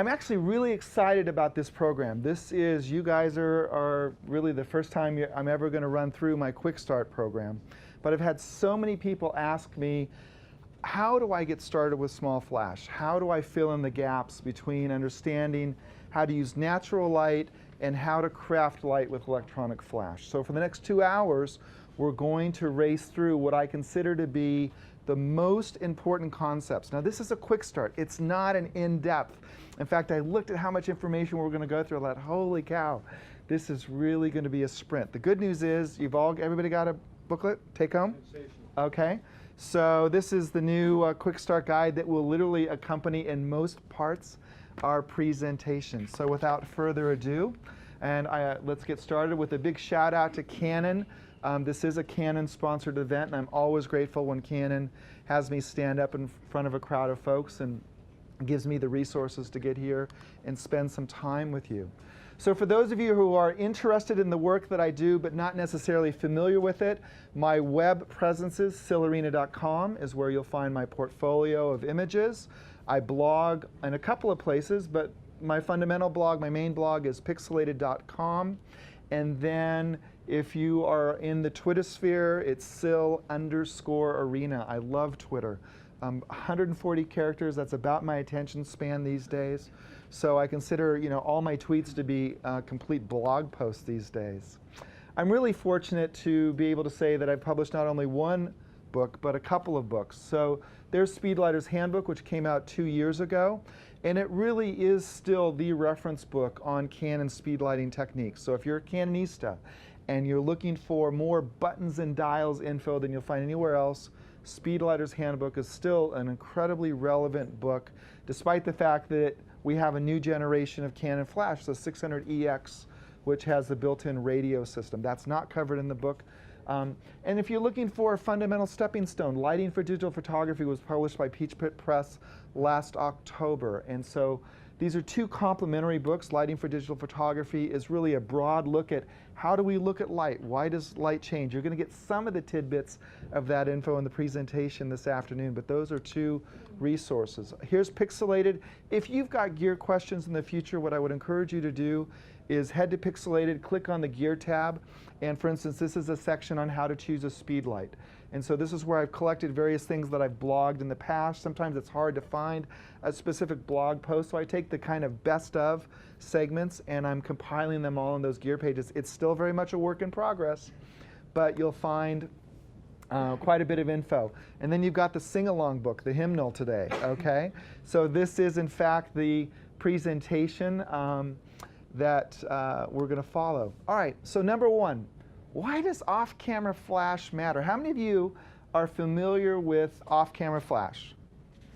I'm actually really excited about this program. This is, you guys are really the first time I'm ever going to run through my Quick Start program. But I've had so many people ask me, how do I get started with small flash? How do I fill in the gaps between understanding how to use natural light and how to craft light with electronic flash? So for the next 2 hours, we're going to race through what I consider to be the most important concepts. Now this is a quick start. It's not an in-depth. In fact, I looked at how much information we're going to go through. I thought, holy cow, this is really going to be a sprint. The good news is, everybody got a booklet, take home? Okay. So this is the new quick start guide that will literally accompany in most parts our presentation. So without further ado, and let's get started with a big shout out to Canon. This is a Canon sponsored event, and I'm always grateful when Canon has me stand up in front of a crowd of folks and gives me the resources to get here and spend some time with you. So for those of you who are interested in the work that I do but not necessarily familiar with it, my web presence is Silarina.com is where you'll find my portfolio of images. I blog in a couple of places, but my fundamental blog, my main blog is Pixelated.com. And then if you are in the Twitter sphere, it's Sil_Arena. I love Twitter. 140 characters, that's about my attention span these days. So I consider all my tweets to be complete blog posts these days. I'm really fortunate to be able to say that I've published not only one book, but a couple of books. So there's Speedlighter's Handbook, which came out 2 years ago. And it really is still the reference book on Canon speed lighting techniques. So if you're a Canonista and you're looking for more buttons and dials info than you'll find anywhere else, Speedlighter's Handbook is still an incredibly relevant book, despite the fact that we have a new generation of Canon flash, the 600EX, which has the built-in radio system. That's not covered in the book. And if you're looking for a fundamental stepping stone, Lighting for Digital Photography was published by Peach Pit Press last October. And so these are two complementary books. Lighting for Digital Photography is really a broad look at how do we look at light? Why does light change? You're going to get some of the tidbits of that info in the presentation this afternoon, but those are two resources. Here's Pixelated. If you've got gear questions in the future, what I would encourage you to do is head to Pixelated, click on the Gear tab, and for instance, this is a section on how to choose a speed light. And so this is where I've collected various things that I've blogged in the past. Sometimes it's hard to find a specific blog post, so I take the kind of best of segments and I'm compiling them all in those gear pages. It's still very much a work in progress, but you'll find quite a bit of info. And then you've got the sing-along book, the hymnal today, okay? So this is in fact the presentation that we're going to follow. All right, so number one, why does off-camera flash matter? How many of you are familiar with off-camera flash?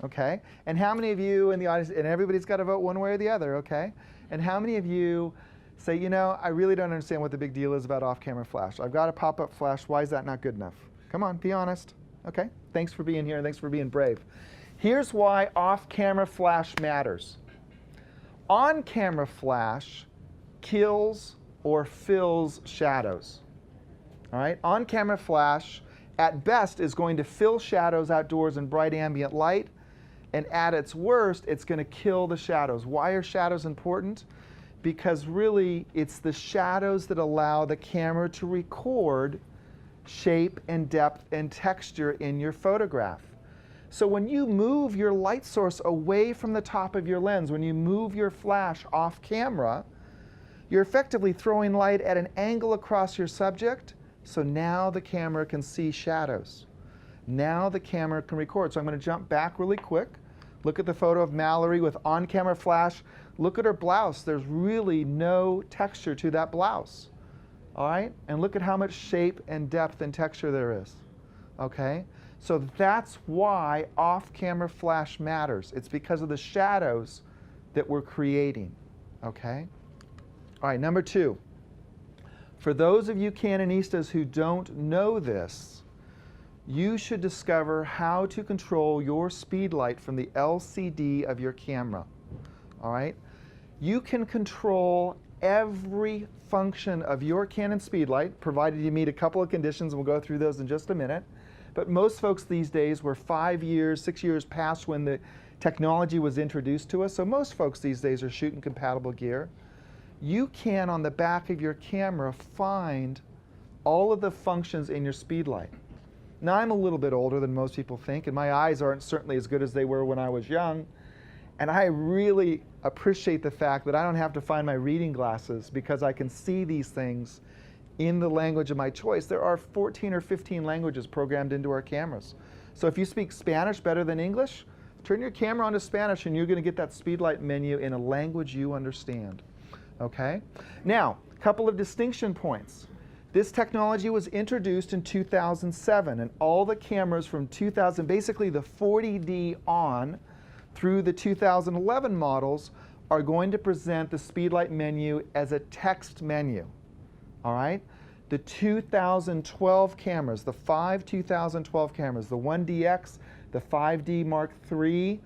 Okay, and how many of you in the audience, and everybody's got to vote one way or the other, okay? And how many of you say, I really don't understand what the big deal is about off-camera flash. I've got a pop-up flash, why is that not good enough? Come on, be honest. Okay, thanks for being here and thanks for being brave. Here's why off-camera flash matters. On-camera flash kills or fills shadows. All right, on-camera flash at best is going to fill shadows outdoors in bright ambient light, and at its worst, it's going to kill the shadows. Why are shadows important? Because really, it's the shadows that allow the camera to record shape and depth and texture in your photograph. So when you move your light source away from the top of your lens, when you move your flash off camera, you're effectively throwing light at an angle across your subject, so now the camera can see shadows. Now the camera can record. So I'm going to jump back really quick. Look at the photo of Mallory with on-camera flash. Look at her blouse. There's really no texture to that blouse. All right? And look at how much shape and depth and texture there is. Okay? So that's why off-camera flash matters. It's because of the shadows that we're creating. Okay? All right, number two. For those of you Canonistas who don't know this, you should discover how to control your speed light from the LCD of your camera. All right? You can control every function of your Canon speed light, provided you meet a couple of conditions. We'll go through those in just a minute. But most folks these days, we're 5 years, 6 years past when the technology was introduced to us, so most folks these days are shooting compatible gear. You can, on the back of your camera, find all of the functions in your speedlight. Now, I'm a little bit older than most people think, and my eyes aren't certainly as good as they were when I was young. And I really appreciate the fact that I don't have to find my reading glasses because I can see these things in the language of my choice. There are 14 or 15 languages programmed into our cameras. So if you speak Spanish better than English, turn your camera on to Spanish and you're going to get that speedlight menu in a language you understand. Okay? Now, a couple of distinction points. This technology was introduced in 2007, and all the cameras from 2000, basically the 40D on through the 2011 models, are going to present the speedlight menu as a text menu. All right? The 2012 cameras, the 5 2012 cameras, the 1DX, the 5D Mark III,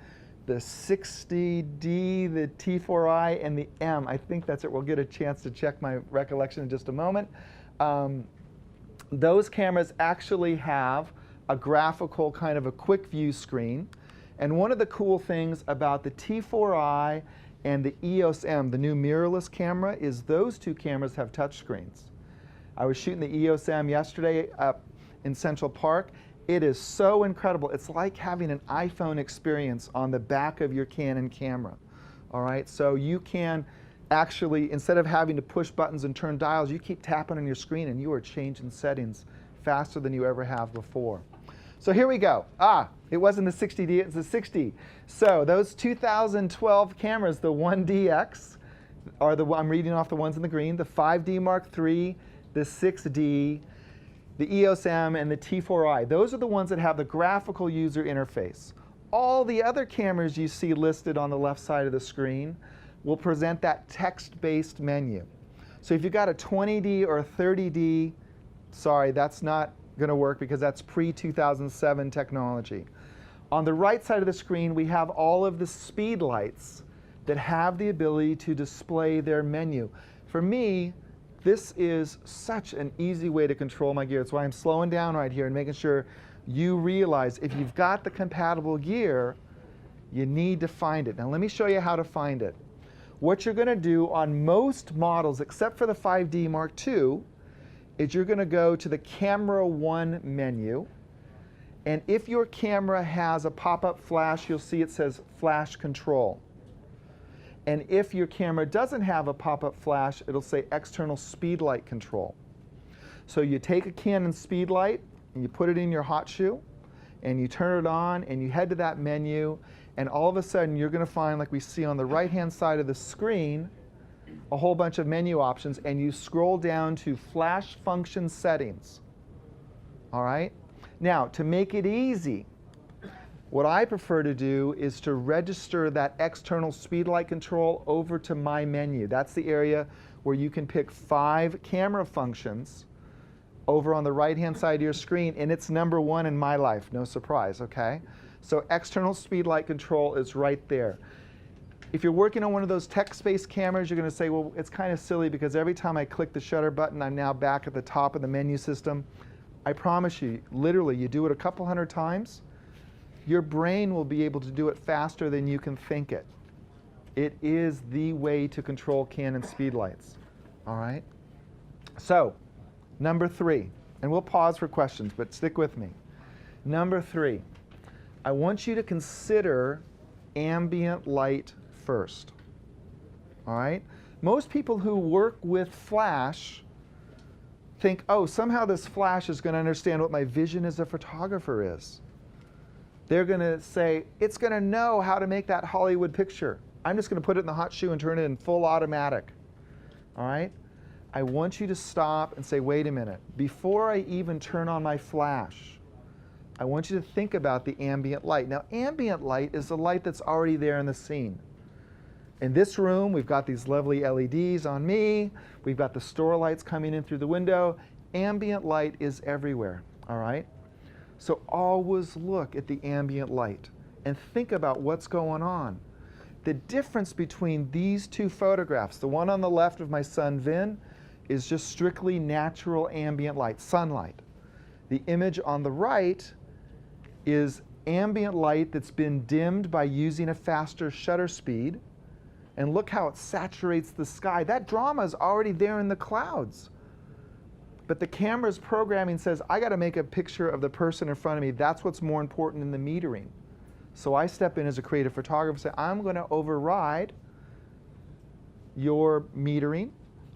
the 60D, the T4i, and the M. I think that's it. We'll get a chance to check my recollection in just a moment. Those cameras actually have a graphical kind of a quick view screen. And one of the cool things about the T4i and the EOS M, the new mirrorless camera, is those two cameras have touch screens. I was shooting the EOS M yesterday up in Central Park. It is so incredible. It's like having an iPhone experience on the back of your Canon camera. All right, so you can actually, instead of having to push buttons and turn dials, you keep tapping on your screen and you are changing settings faster than you ever have before. So here we go. It wasn't the 60D, it's the 60. So those 2012 cameras, the 1DX, are I'm reading off the ones in the green, the 5D Mark III, the 6D, the EOS M, and the T4i. Those are the ones that have the graphical user interface. All the other cameras you see listed on the left side of the screen will present that text-based menu. So if you've got a 20D or a 30D, sorry, that's not going to work because that's pre-2007 technology. On the right side of the screen, we have all of the speed lights that have the ability to display their menu. For me, this is such an easy way to control my gear. That's why I'm slowing down right here and making sure you realize if you've got the compatible gear, you need to find it. Now let me show you how to find it. What you're going to do on most models, except for the 5D Mark II, is you're going to go to the Camera One menu. And if your camera has a pop-up flash, you'll see it says Flash Control. And if your camera doesn't have a pop-up flash, it'll say External Speedlight Control. So you take a Canon Speedlight and you put it in your hot shoe and you turn it on and you head to that menu, and all of a sudden you're going to find, like we see on the right-hand side of the screen, a whole bunch of menu options, and you scroll down to Flash Function Settings. All right? Now, to make it easy, what I prefer to do is to register that external speedlight control over to my menu. That's the area where you can pick 5 camera functions over on the right-hand side of your screen, and it's number 1 in my life, no surprise, okay? So external speedlight control is right there. If you're working on one of those text-based cameras, you're going to say, well, it's kind of silly because every time I click the shutter button, I'm now back at the top of the menu system. I promise you, literally, you do it a couple hundred times, your brain will be able to do it faster than you can think it. It is the way to control Canon speedlights. All right? So, number 3, and we'll pause for questions, but stick with me. Number 3, I want you to consider ambient light first. All right? Most people who work with flash think, oh, somehow this flash is going to understand what my vision as a photographer is. They're going to say, it's going to know how to make that Hollywood picture. I'm just going to put it in the hot shoe and turn it in full automatic. All right? I want you to stop and say, wait a minute. Before I even turn on my flash, I want you to think about the ambient light. Now, ambient light is the light that's already there in the scene. In this room, we've got these lovely LEDs on me. We've got the store lights coming in through the window. Ambient light is everywhere, all right? So always look at the ambient light and think about what's going on. The difference between these two photographs, the one on the left of my son Vin, is just strictly natural ambient light, sunlight. The image on the right is ambient light that's been dimmed by using a faster shutter speed. And look how it saturates the sky. That drama is already there in the clouds. But the camera's programming says, I got to make a picture of the person in front of me. That's what's more important in the metering. So I step in as a creative photographer and say, I'm going to override your metering.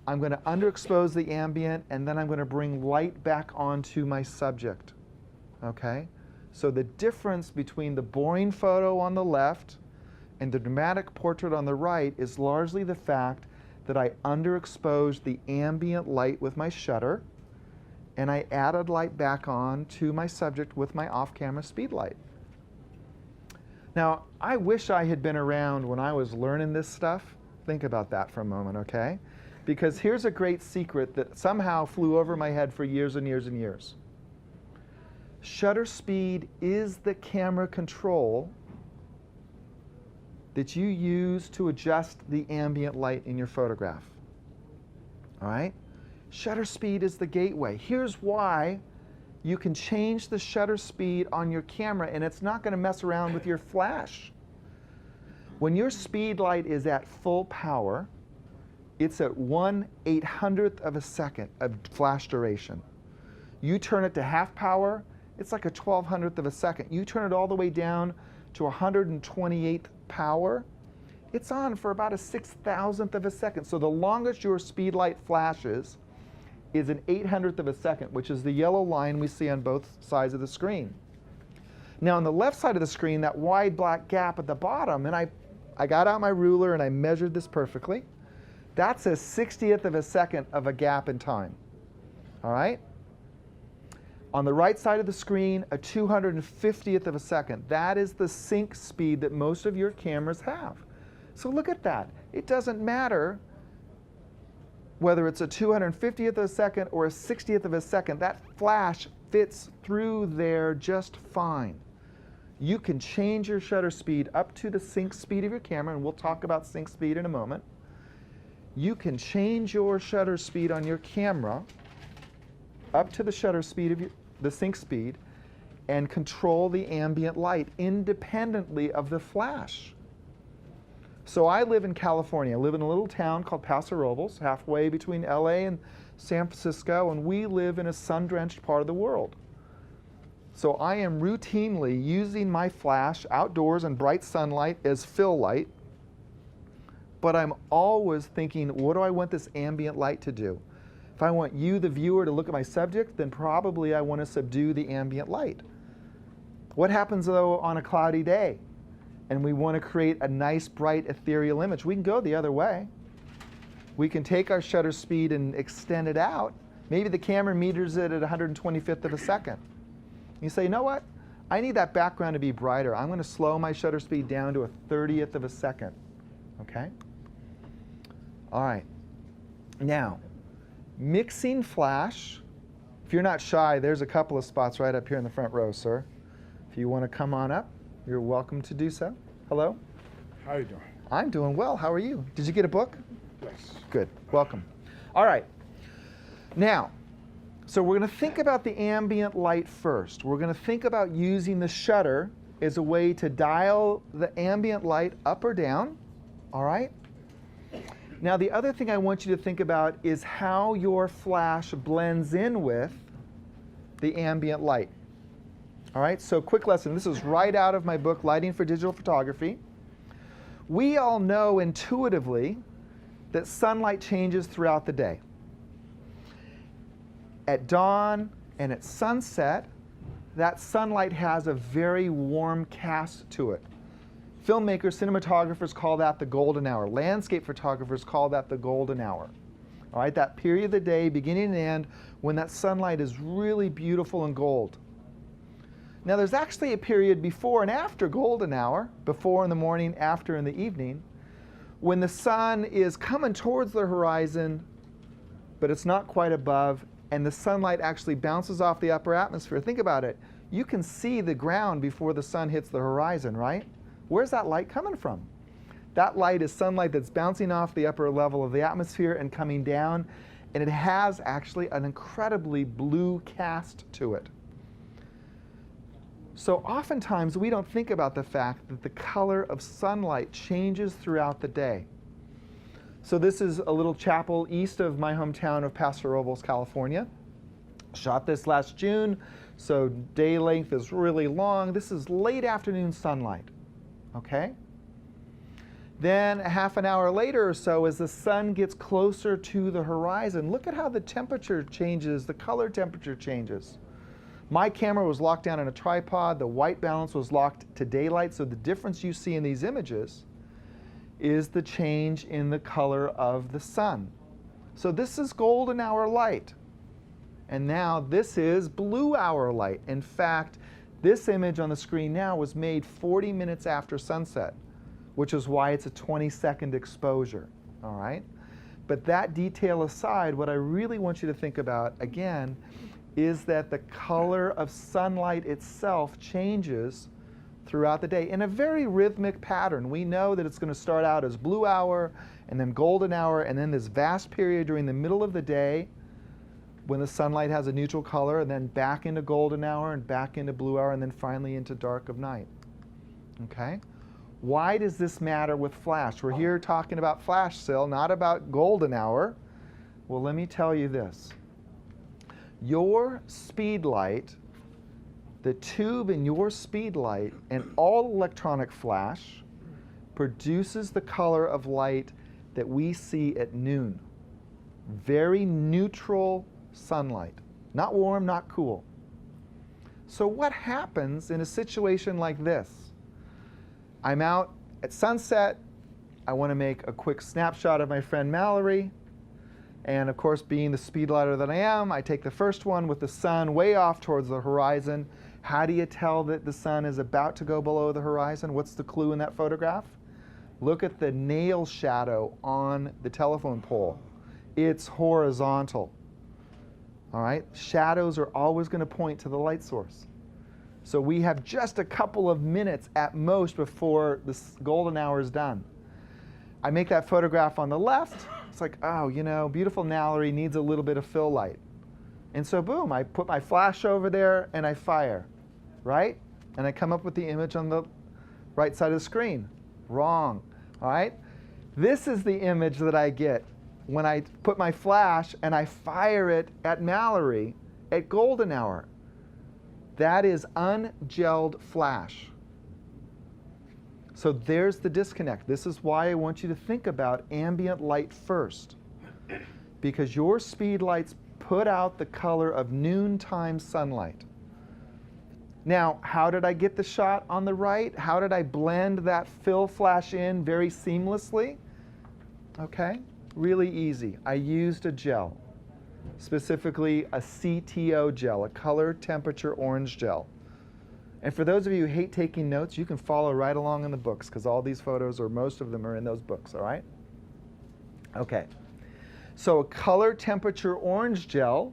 I'm going to underexpose the ambient, and then I'm going to bring light back onto my subject. Okay? So the difference between the boring photo on the left and the dramatic portrait on the right is largely the fact that I underexposed the ambient light with my shutter, and I added light back on to my subject with my off-camera speed light. Now, I wish I had been around when I was learning this stuff. Think about that for a moment, okay? Because here's a great secret that somehow flew over my head for years and years and years. Shutter speed is the camera control that you use to adjust the ambient light in your photograph. All right? Shutter speed is the gateway. Here's why you can change the shutter speed on your camera and it's not going to mess around with your flash. When your speed light is at full power, it's at 1/800th of a second of flash duration. You turn it to half power, it's like a 1200th of a second. You turn it all the way down to 128th power, it's on for about a 6,000th of a second. So the longest your speed light flashes is an 800th of a second, which is the yellow line we see on both sides of the screen. Now on the left side of the screen, that wide black gap at the bottom, and I got out my ruler and I measured this perfectly. That's a 60th of a second of a gap in time. All right? On the right side of the screen, a 250th of a second. That is the sync speed that most of your cameras have. So look at that. It doesn't matter whether it's a 250th of a second or a 60th of a second. That flash fits through there just fine. You can change your shutter speed up to the sync speed of your camera, and we'll talk about sync speed in a moment. You can change your shutter speed on your camera up to the shutter speed of the sync speed and control the ambient light independently of the flash. So I live in California. I live in a little town called Paso Robles, halfway between LA and San Francisco, and we live in a sun-drenched part of the world. So I am routinely using my flash outdoors in bright sunlight as fill light, but I'm always thinking, what do I want this ambient light to do? If I want you, the viewer, to look at my subject, then probably I want to subdue the ambient light. What happens, though, on a cloudy day and we want to create a nice, bright, ethereal image? We can go the other way. We can take our shutter speed and extend it out. Maybe the camera meters it at 125th of a second. You say, you know what? I need that background to be brighter. I'm going to slow my shutter speed down to a 30th of a second. Okay? All right. Now, mixing flash. If you're not shy, there's a couple of spots right up here in the front row, sir. If you want to come on up, you're welcome to do so. Hello? How are you doing? I'm doing well. How are you? Did you get a book? Yes. Good. Welcome. All right. Now, so we're going to think about the ambient light first. We're going to think about using the shutter as a way to dial the ambient light up or down. All right? Now, the other thing I want you to think about is how your flash blends in with the ambient light. All right, so quick lesson. This is right out of my book, Lighting for Digital Photography. We all know intuitively that sunlight changes throughout the day. At dawn and at sunset, that sunlight has a very warm cast to it. Filmmakers, cinematographers call that the golden hour. Landscape photographers call that the golden hour. All right, that period of the day, beginning and end, when that sunlight is really beautiful and gold. Now, there's actually a period before and after golden hour, before in the morning, after in the evening, when the sun is coming towards the horizon, but it's not quite above, and the sunlight actually bounces off the upper atmosphere. Think about it. You can see the ground before the sun hits the horizon, right? Where's that light coming from? That light is sunlight that's bouncing off the upper level of the atmosphere and coming down, and it has actually an incredibly blue cast to it. So oftentimes we don't think about the fact that the color of sunlight changes throughout the day. So this is a little chapel east of my hometown of Paso Robles, California. Shot this last June, so day length is really long. This is late afternoon sunlight, okay? Then a half an hour later or so, as the sun gets closer to the horizon, look at how the temperature changes, the color temperature changes. My camera was locked down in a tripod. The white balance was locked to daylight. So the difference you see in these images is the change in the color of the sun. So this is golden hour light. And now this is blue hour light. In fact, this image on the screen now was made 40 minutes after sunset, which is why it's a 20-second exposure, all right? But that detail aside, what I really want you to think about, again, is that the color of sunlight itself changes throughout the day in a very rhythmic pattern. We know that it's going to start out as blue hour, and then golden hour, and then this vast period during the middle of the day when the sunlight has a neutral color, and then back into golden hour, and back into blue hour, and then finally into dark of night. Okay? Why does this matter with flash? We're here talking about flash still, not about golden hour. Well, let me tell you this. Your speed light, the tube in your speed light, and all electronic flash produces the color of light that we see at noon. Very neutral sunlight. Not warm, not cool. So what happens in a situation like this? I'm out at sunset. I want to make a quick snapshot of my friend Mallory. And of course, being the speedlighter that I am, I take the first one with the sun way off towards the horizon. How do you tell that the sun is about to go below the horizon? What's the clue in that photograph? Look at the nail shadow on the telephone pole. It's horizontal. All right? Shadows are always going to point to the light source. So we have just a couple of minutes at most before the golden hour is done. I make that photograph on the left. It's like, oh, you know, beautiful Mallory needs a little bit of fill light. And so boom, I put my flash over there and I fire, right? And I come up with the image on the right side of the screen. Wrong, all right? This is the image that I get when I put my flash and I fire it at Mallory at golden hour. That is ungelled flash. So there's the disconnect. This is why I want you to think about ambient light first, because your speed lights put out the color of noontime sunlight. Now, how did I get the shot on the right? How did I blend that fill flash in very seamlessly? Okay, really easy. I used a gel, specifically a CTO gel, a color temperature orange gel. And for those of you who hate taking notes, you can follow right along in the books, because all these photos, or most of them, are in those books, all right? Okay. So a color temperature orange gel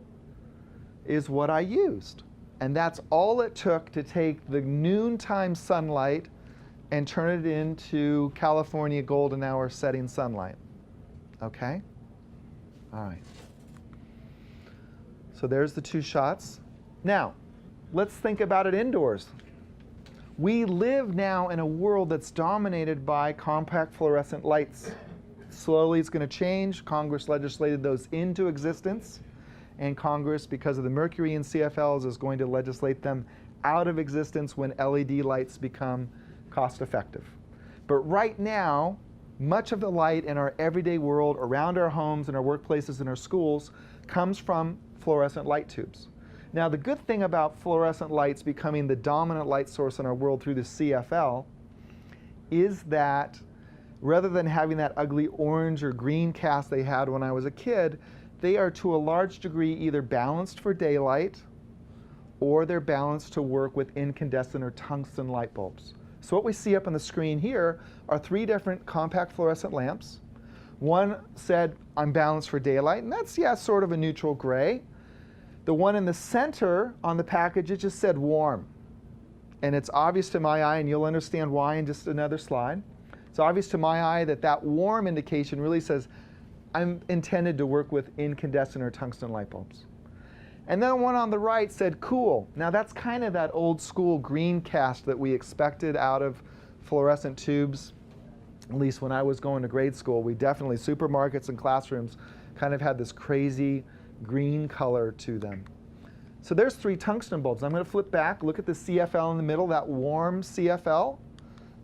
is what I used. And that's all it took to take the noontime sunlight and turn it into California golden hour setting sunlight. Okay? All right. So there's the two shots. Now, let's think about it indoors. We live now in a world that's dominated by compact fluorescent lights. Slowly it's going to change. Congress legislated those into existence. And Congress, because of the mercury in CFLs, is going to legislate them out of existence when LED lights become cost effective. But right now, much of the light in our everyday world, around our homes, in our workplaces, in our schools, comes from fluorescent light tubes. Now, the good thing about fluorescent lights becoming the dominant light source in our world through the CFL is that rather than having that ugly orange or green cast they had when I was a kid, they are to a large degree either balanced for daylight or they're balanced to work with incandescent or tungsten light bulbs. So what we see up on the screen here are 3 different compact fluorescent lamps. One said, I'm balanced for daylight, and that's, yeah, sort of a neutral gray. The one in the center on the package, it just said warm. And it's obvious to my eye, and you'll understand why in just another slide. It's obvious to my eye that that warm indication really says I'm intended to work with incandescent or tungsten light bulbs. And then one on the right said cool. Now that's kind of that old school green cast that we expected out of fluorescent tubes, at least when I was going to grade school. We definitely, supermarkets and classrooms kind of had this crazy green color to them. So there's 3 tungsten bulbs. I'm going to flip back, look at the CFL in the middle, that warm CFL,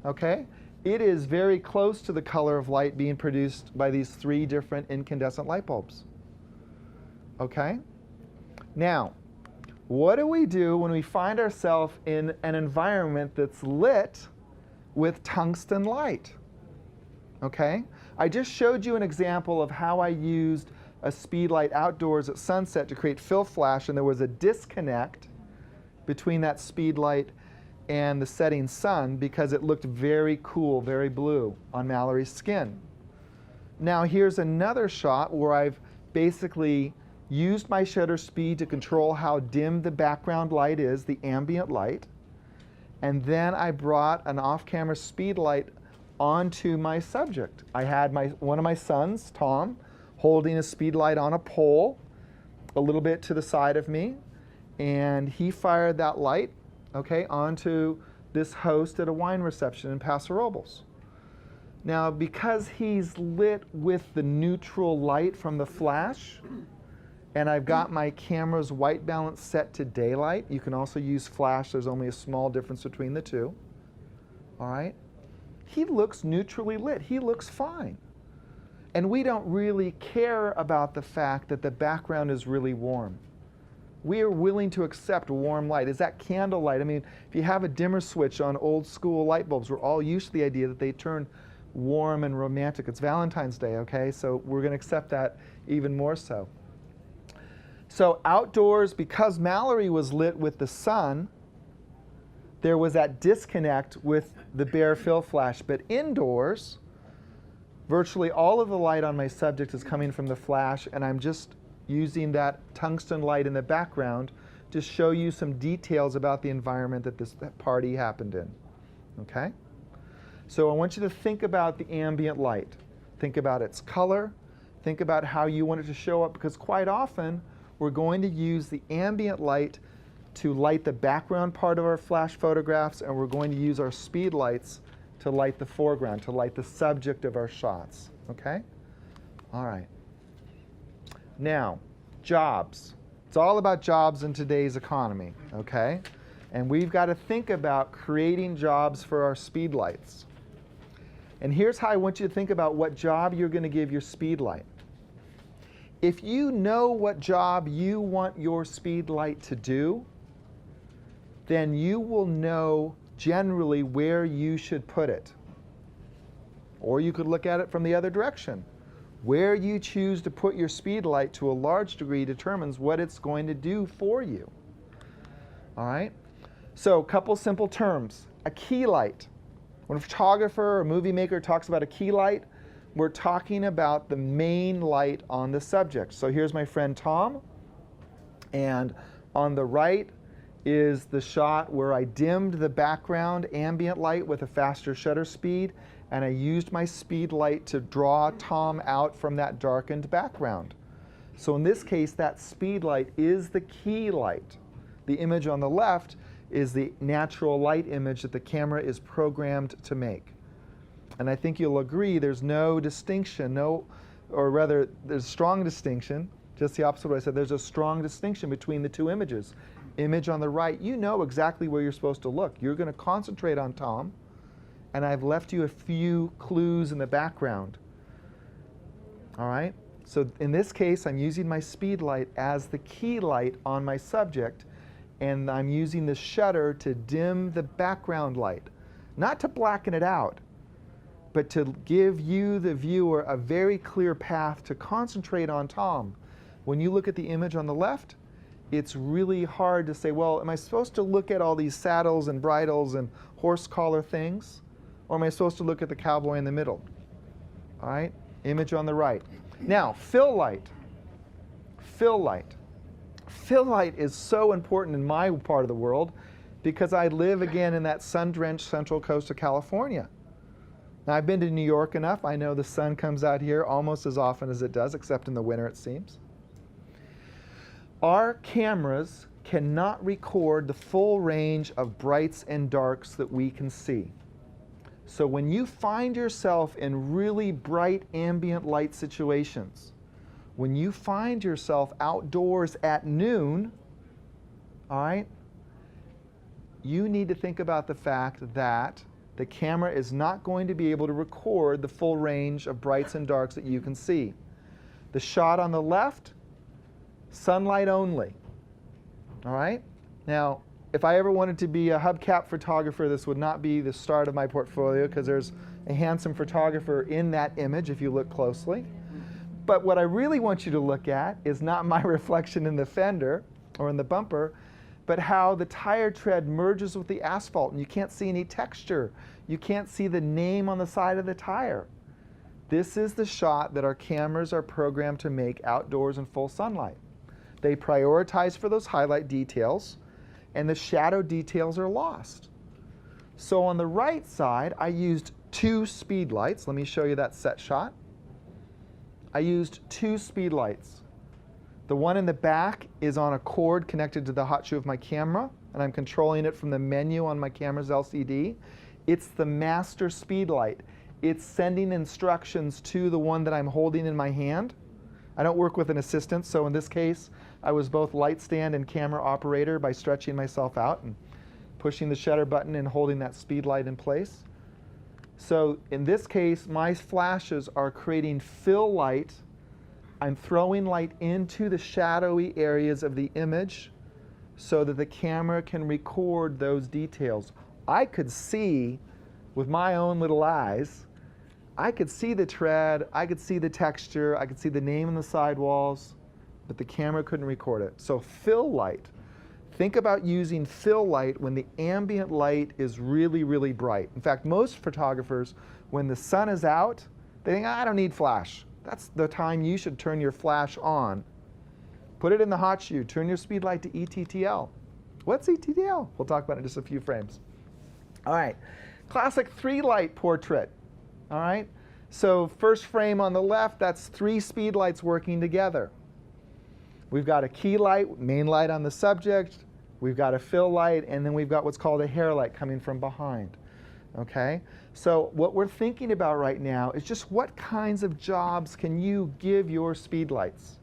okay? It is very close to the color of light being produced by these 3 different incandescent light bulbs, okay? Now, what do we do when we find ourselves in an environment that's lit with tungsten light? Okay? I just showed you an example of how I used a speed light outdoors at sunset to create fill flash, and there was a disconnect between that speed light and the setting sun because it looked very cool, very blue on Mallory's skin. Now here's another shot where I've basically used my shutter speed to control how dim the background light is, the ambient light, and then I brought an off-camera speed light onto my subject. I had one of my sons, Tom, holding a speed light on a pole a little bit to the side of me, and he fired that light, okay, onto this host at a wine reception in Paso Robles. Now, because he's lit with the neutral light from the flash, and I've got my camera's white balance set to daylight, you can also use flash, there's only a small difference between the two, all right? He looks neutrally lit, he looks fine. And we don't really care about the fact that the background is really warm. We are willing to accept warm light. Is that candle light? I mean, if you have a dimmer switch on old school light bulbs, we're all used to the idea that they turn warm and romantic. It's Valentine's Day, okay? So we're going to accept that even more so. So outdoors, because Mallory was lit with the sun, there was that disconnect with the bare fill flash. But indoors, virtually all of the light on my subject is coming from the flash, and I'm just using that tungsten light in the background to show you some details about the environment that that party happened in, okay? So I want you to think about the ambient light. Think about its color. Think about how you want it to show up, because quite often we're going to use the ambient light to light the background part of our flash photographs, and we're going to use our speed lights to light the foreground, to light the subject of our shots, okay? All right. Now, jobs. It's all about jobs in today's economy, okay? And we've got to think about creating jobs for our speed lights. And here's how I want you to think about what job you're going to give your speed light. If you know what job you want your speed light to do, then you will know generally where you should put it. Or you could look at it from the other direction. Where you choose to put your speed light to a large degree determines what it's going to do for you. All right? So a couple simple terms. A key light. When a photographer or movie maker talks about a key light, we're talking about the main light on the subject. So here's my friend Tom, and on the right is the shot where I dimmed the background ambient light with a faster shutter speed, and I used my speed light to draw Tom out from that darkened background. So in this case, that speed light is the key light. The image on the left is the natural light image that the camera is programmed to make. And I think you'll agree there's no distinction, or rather there's a strong distinction, just the opposite of what I said, there's a strong distinction between the two images. Image on the right, you know exactly where you're supposed to look. You're going to concentrate on Tom, and I've left you a few clues in the background. All right? So in this case, I'm using my speed light as the key light on my subject, and I'm using the shutter to dim the background light. Not to blacken it out, but to give you, the viewer, a very clear path to concentrate on Tom. When you look at the image on the left, it's really hard to say, well, am I supposed to look at all these saddles and bridles and horse collar things? Or am I supposed to look at the cowboy in the middle? All right, image on the right. Now, fill light. Fill light. Fill light is so important in my part of the world because I live again in that sun-drenched central coast of California. Now, I've been to New York enough. I know the sun comes out here almost as often as it does, except in the winter, it seems. Our cameras cannot record the full range of brights and darks that we can see. So when you find yourself in really bright ambient light situations, when you find yourself outdoors at noon, all right, you need to think about the fact that the camera is not going to be able to record the full range of brights and darks that you can see. The shot on the left, sunlight only. All right? Now, if I ever wanted to be a hubcap photographer, this would not be the start of my portfolio because there's a handsome photographer in that image if you look closely. But what I really want you to look at is not my reflection in the fender or in the bumper, but how the tire tread merges with the asphalt and you can't see any texture. You can't see the name on the side of the tire. This is the shot that our cameras are programmed to make outdoors in full sunlight. They prioritize for those highlight details, and the shadow details are lost. So on the right side, I used 2 speed lights. Let me show you that set shot. I used 2 speed lights. The one in the back is on a cord connected to the hot shoe of my camera, and I'm controlling it from the menu on my camera's LCD. It's the master speed light. It's sending instructions to the one that I'm holding in my hand. I don't work with an assistant, so in this case, I was both light stand and camera operator by stretching myself out and pushing the shutter button and holding that speed light in place. So in this case, my flashes are creating fill light. I'm throwing light into the shadowy areas of the image so that the camera can record those details. I could see with my own little eyes, I could see the tread, I could see the texture, I could see the name on the sidewalls, but the camera couldn't record it. So fill light. Think about using fill light when the ambient light is really, really bright. In fact, most photographers, when the sun is out, they think, I don't need flash. That's the time you should turn your flash on. Put it in the hot shoe. Turn your speed light to ETTL. What's ETTL? We'll talk about it in just a few frames. All right. Classic 3-light portrait. All right. So first frame on the left, that's 3 speed lights working together. We've got a key light, main light on the subject. We've got a fill light, and then we've got what's called a hair light coming from behind. Okay? So what we're thinking about right now is just what kinds of jobs can you give your speed lights?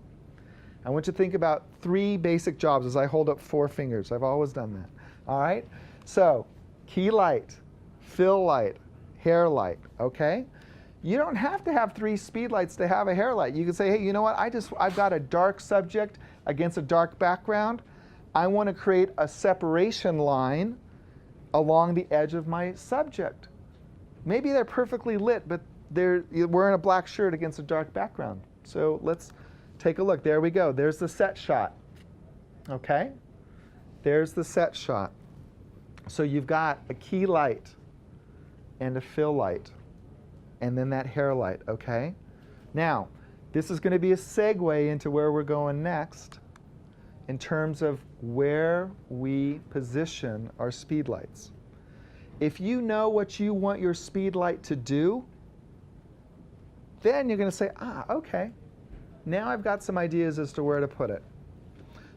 I want you to think about 3 basic jobs as I hold up 4 fingers. I've always done that. All right? So key light, fill light, hair light. Okay? You don't have to have 3 speed lights to have a hair light. You can say, hey, you know what? I've got a dark subject against a dark background. I want to create a separation line along the edge of my subject. Maybe they're perfectly lit, but they're wearing a black shirt against a dark background. So let's take a look. There we go. There's the set shot. Okay? There's the set shot. So you've got a key light and a fill light, and then that hair light, okay? Now, this is going to be a segue into where we're going next in terms of where we position our speed lights. If you know what you want your speed light to do, then you're going to say, okay, now I've got some ideas as to where to put it.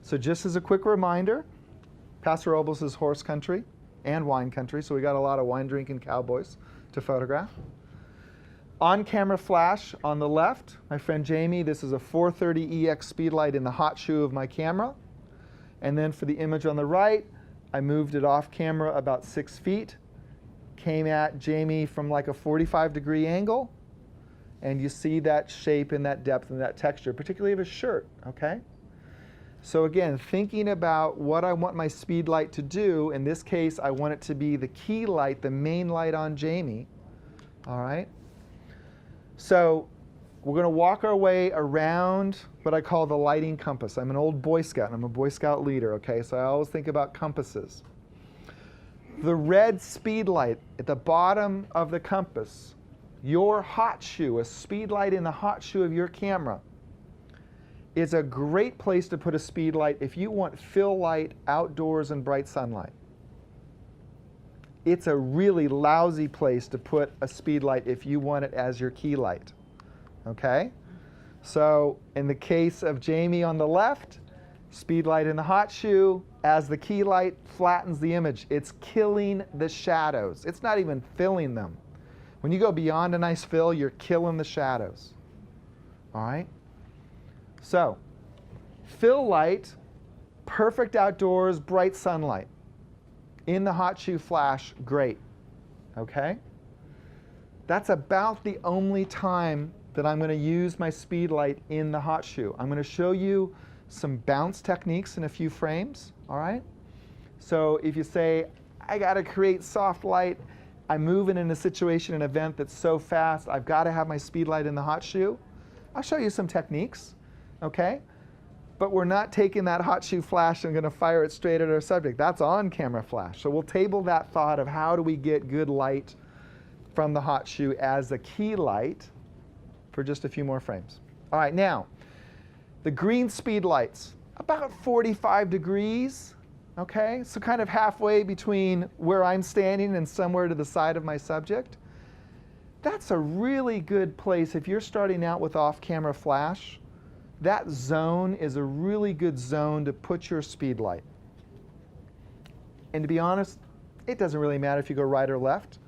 So just as a quick reminder, Paso Robles is horse country and wine country, so we got a lot of wine drinking cowboys to photograph. On-camera flash on the left, my friend Jamie, this is a 430EX speed light in the hot shoe of my camera. And then for the image on the right, I moved it off camera about 6 feet, came at Jamie from like a 45-degree angle, and you see that shape and that depth and that texture, particularly of his shirt, okay? So again, thinking about what I want my speed light to do, in this case, I want it to be the key light, the main light on Jamie, all right? So we're going to walk our way around what I call the lighting compass. I'm an old Boy Scout, and I'm a Boy Scout leader, okay? So I always think about compasses. The red speed light at the bottom of the compass, your hot shoe, a speed light in the hot shoe of your camera, is a great place to put a speed light if you want fill light outdoors in bright sunlight. It's a really lousy place to put a speed light if you want it as your key light. Okay? So in the case of Jamie on the left, Speed light in the hot shoe, as the key light flattens the image, it's killing the shadows. It's not even filling them. When you go beyond a nice fill, you're killing the shadows. All right? So, fill light, perfect outdoors, bright sunlight. In the hot shoe flash, great. Okay? That's about the only time that I'm going to use my speed light in the hot shoe. I'm going to show you some bounce techniques in a few frames, all right? So if you say, I got to create soft light, I'm moving in a situation, an event that's so fast, I've got to have my speed light in the hot shoe, I'll show you some techniques, okay? But we're not taking that hot shoe flash and going to fire it straight at our subject. That's on camera flash. So we'll table that thought of how do we get good light from the hot shoe as the key light for just a few more frames. All right, now, the green speed lights, about 45 degrees, okay? So kind of halfway between where I'm standing and somewhere to the side of my subject. That's a really good place if you're starting out with off-camera flash. That zone is a really good zone to put your speed light. And to be honest, it doesn't really matter if you go right or left,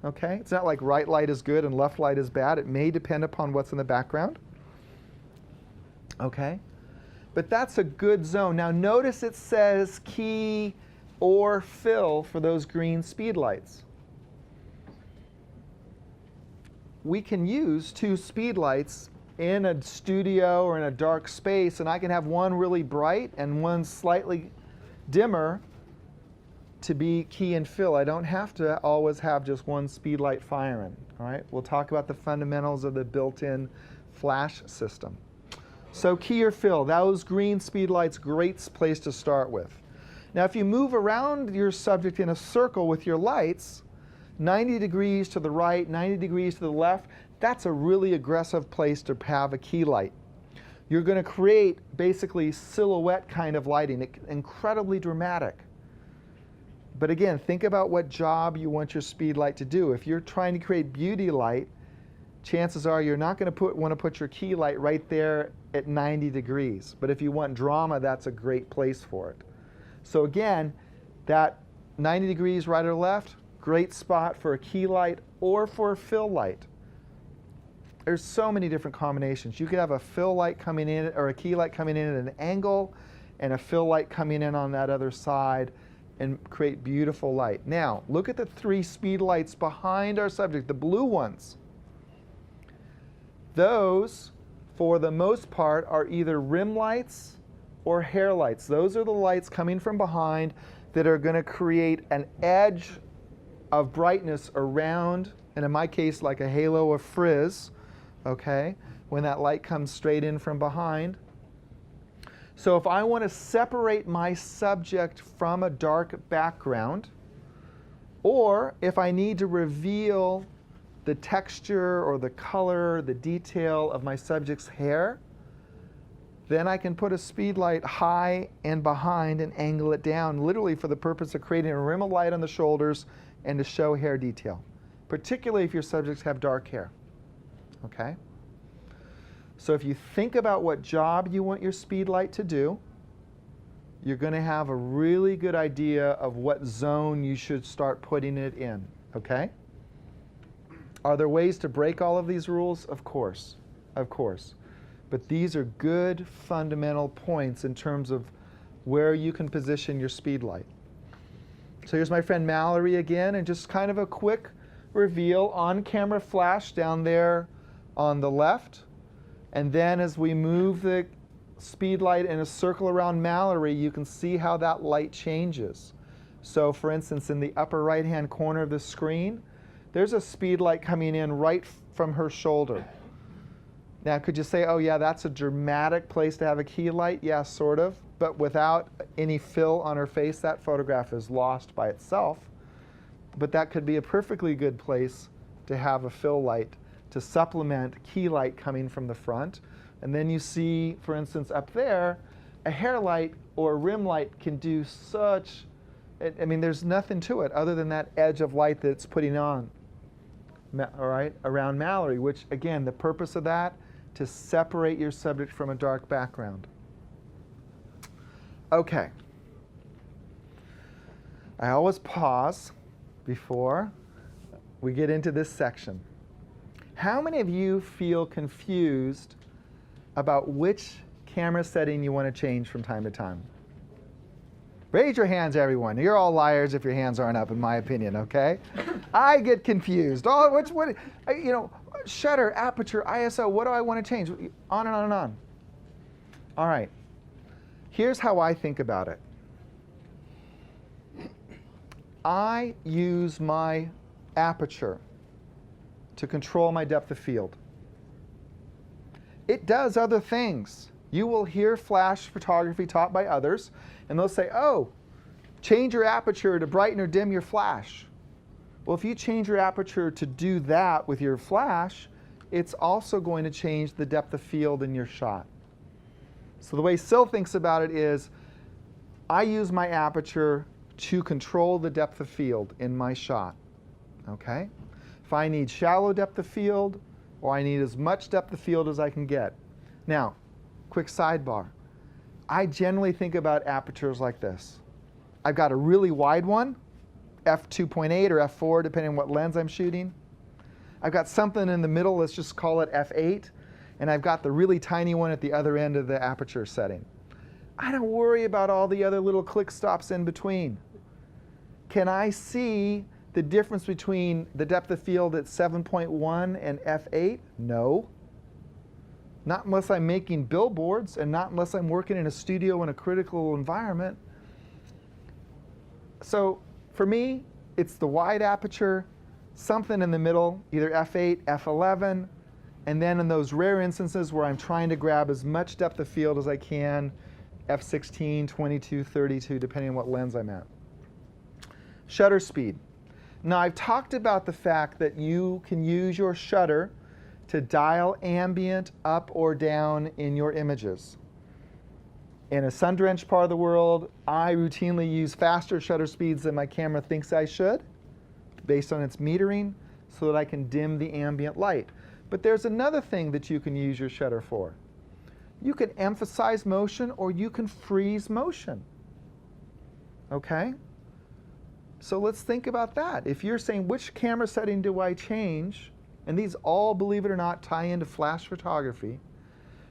okay? It's not like right light is good and left light is bad. It may depend upon what's in the background. Okay? But that's a good zone. Now notice it says key or fill for those green speed lights. We can use two speed lights in a studio or in a dark space, and I can have one really bright and one slightly dimmer to be key and fill. I don't have to always have just one speed light firing. All right? We'll talk about the fundamentals of the built-in flash system. So key or fill, those green speed lights, great place to start with. Now if you move around your subject in a circle with your lights, 90 degrees to the right, 90 degrees to the left, that's a really aggressive place to have a key light. You're going to create basically silhouette kind of lighting, incredibly dramatic. But again, think about what job you want your speed light to do. If you're trying to create beauty light, chances are you're not going to want to put your key light right there at 90 degrees. But if you want drama, that's a great place for it. So again, that 90 degrees right or left, great spot for a key light or for a fill light. There's so many different combinations. You could have a fill light coming in or a key light coming in at an angle and a fill light coming in on that other side and create beautiful light. Now, look at the three speed lights behind our subject, the blue ones. Those, for the most part, are either rim lights or hair lights. Those are the lights coming from behind that are going to create an edge of brightness around, and in my case, like a halo of frizz, okay, when that light comes straight in from behind. So if I want to separate my subject from a dark background, or if I need to reveal the texture or the color, the detail of my subject's hair, then I can put a speed light high and behind and angle it down, literally for the purpose of creating a rim of light on the shoulders and to show hair detail, particularly if your subjects have dark hair. Okay? So if you think about what job you want your speed light to do, you're going to have a really good idea of what zone you should start putting it in. Okay? Are there ways to break all of these rules? Of course. Of course. But these are good fundamental points in terms of where you can position your speed light. So here's my friend Mallory again, and just kind of a quick reveal on camera flash down there on the left. And then as we move the speed light in a circle around Mallory, you can see how that light changes. So for instance, in the upper right-hand corner of the screen, there's a speed light coming in right from her shoulder. Now, could you say, oh yeah, that's a dramatic place to have a key light? Yeah, sort of. But without any fill on her face, that photograph is lost by itself. But that could be a perfectly good place to have a fill light to supplement key light coming from the front. And then you see, for instance, up there, a hair light or a rim light can do such, I mean, there's nothing to it other than that edge of light that it's putting on, all right, around Mallory, which, again, the purpose of that, to separate your subject from a dark background. Okay. I always pause before we get into this section. How many of you feel confused about which camera setting you want to change from time to time? Raise your hands, everyone. You're all liars if your hands aren't up, in my opinion, okay? I get confused. Oh, what, you know, shutter, aperture, ISO, what do I want to change? On and on and on. All right. Here's how I think about it. I use my aperture to control my depth of field. It does other things. You will hear flash photography taught by others, and they'll say, oh, change your aperture to brighten or dim your flash. Well, if you change your aperture to do that with your flash, it's also going to change the depth of field in your shot. So the way Sil thinks about it is, I use my aperture to control the depth of field in my shot, okay? If I need shallow depth of field, or I need as much depth of field as I can get. Now, quick sidebar. I generally think about apertures like this. I've got a really wide one, f2.8 or f4, depending on what lens I'm shooting. I've got something in the middle, let's just call it f8, and I've got the really tiny one at the other end of the aperture setting. I don't worry about all the other little click stops in between. Can I see the difference between the depth of field at 7.1 and f8? No. Not unless I'm making billboards, and not unless I'm working in a studio in a critical environment. So for me, it's the wide aperture, something in the middle, either f8, f11, and then in those rare instances where I'm trying to grab as much depth of field as I can, f16, 22, 32, depending on what lens I'm at. Shutter speed. Now, I've talked about the fact that you can use your shutter to dial ambient up or down in your images. In a sun-drenched part of the world, I routinely use faster shutter speeds than my camera thinks I should, based on its metering, so that I can dim the ambient light. But there's another thing that you can use your shutter for. You can emphasize motion, or you can freeze motion. Okay? So let's think about that. If you're saying, which camera setting do I change? And these all, believe it or not, tie into flash photography.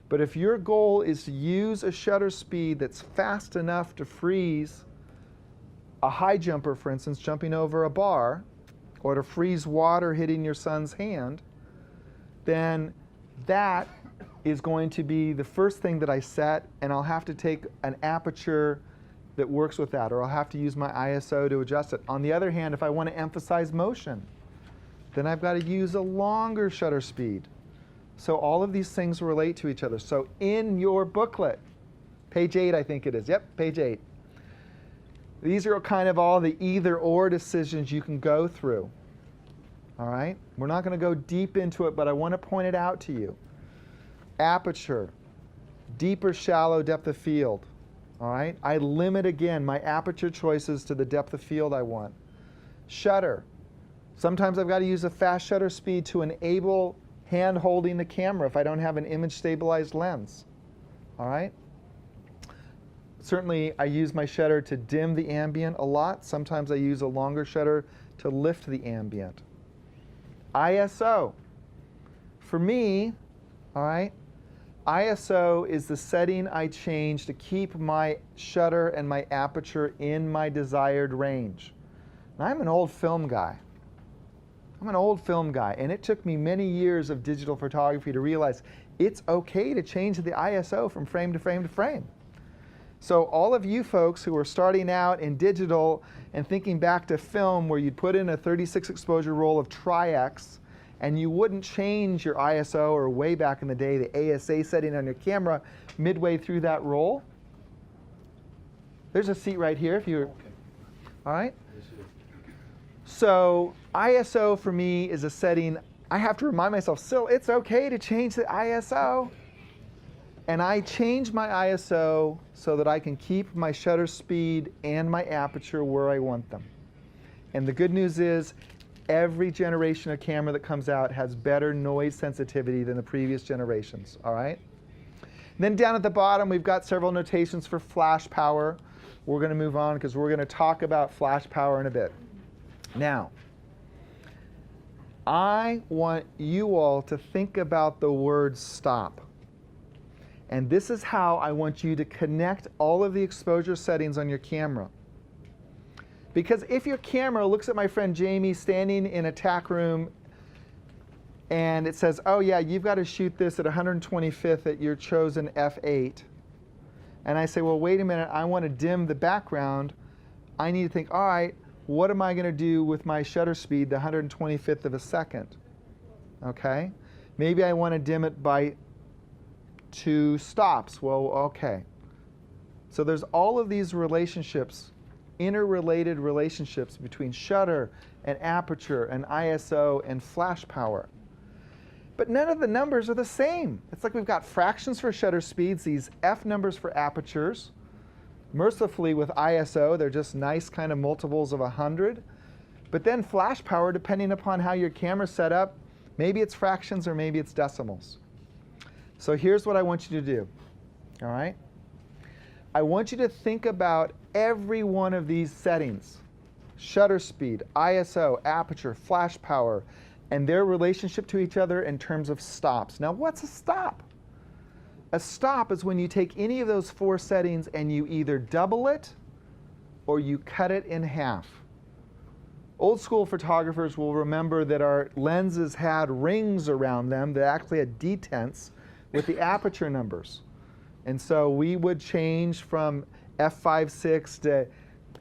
But if your goal is to use a shutter speed that's fast enough to freeze a high jumper, for instance, jumping over a bar, or to freeze water hitting your son's hand, then that is going to be the first thing that I set, and I'll have to take an aperture that works with that, or I'll have to use my ISO to adjust it. On the other hand, if I want to emphasize motion, then I've got to use a longer shutter speed. So all of these things relate to each other. So in your booklet, page 8 I think it is, yep, page 8. These are kind of all the either-or decisions you can go through. All right? We're not going to go deep into it, but I want to point it out to you. Aperture, deep or shallow depth of field. All right? I limit, again, my aperture choices to the depth of field I want. Shutter. Sometimes I've got to use a fast shutter speed to enable hand holding the camera if I don't have an image stabilized lens. All right? Certainly, I use my shutter to dim the ambient a lot. Sometimes I use a longer shutter to lift the ambient. ISO. For me, all right, ISO is the setting I change to keep my shutter and my aperture in my desired range. Now, I'm an old film guy. And it took me many years of digital photography to realize it's okay to change the ISO from frame to frame to frame. So all of you folks who are starting out in digital and thinking back to film, where you'd put in a 36 exposure roll of Tri-X, and you wouldn't change your ISO, or way back in the day, the ASA setting on your camera midway through that roll. There's a seat right here if you're, okay. All right? So ISO for me is a setting I have to remind myself, still, it's okay to change the ISO. And I change my ISO so that I can keep my shutter speed and my aperture where I want them. And the good news is, every generation of camera that comes out has better noise sensitivity than the previous generations, all right? Then down at the bottom, we've got several notations for flash power. We're going to move on because we're going to talk about flash power in a bit. Now, I want you all to think about the word stop. And this is how I want you to connect all of the exposure settings on your camera. Because if your camera looks at my friend Jamie standing in a tack room and it says, oh yeah, you've got to shoot this at 125th at your chosen f8. And I say, well, wait a minute, I want to dim the background. I need to think, all right, what am I going to do with my shutter speed, the 125th of a second? Okay? Maybe I want to dim it by 2 stops. Well, okay. So there's all of these relationships, interrelated relationships between shutter and aperture and ISO and flash power. But none of the numbers are the same. It's like we've got fractions for shutter speeds, these F numbers for apertures. Mercifully with ISO, they're just nice kind of multiples of 100. But then flash power, depending upon how your camera's set up, maybe it's fractions or maybe it's decimals. So here's what I want you to do, all right? I want you to think about every one of these settings, shutter speed, ISO, aperture, flash power, and their relationship to each other in terms of stops. Now, what's a stop? A stop is when you take any of those 4 settings and you either double it or you cut it in half. Old school photographers will remember that our lenses had rings around them that actually had detents with the aperture numbers. And so we would change from f5.6 to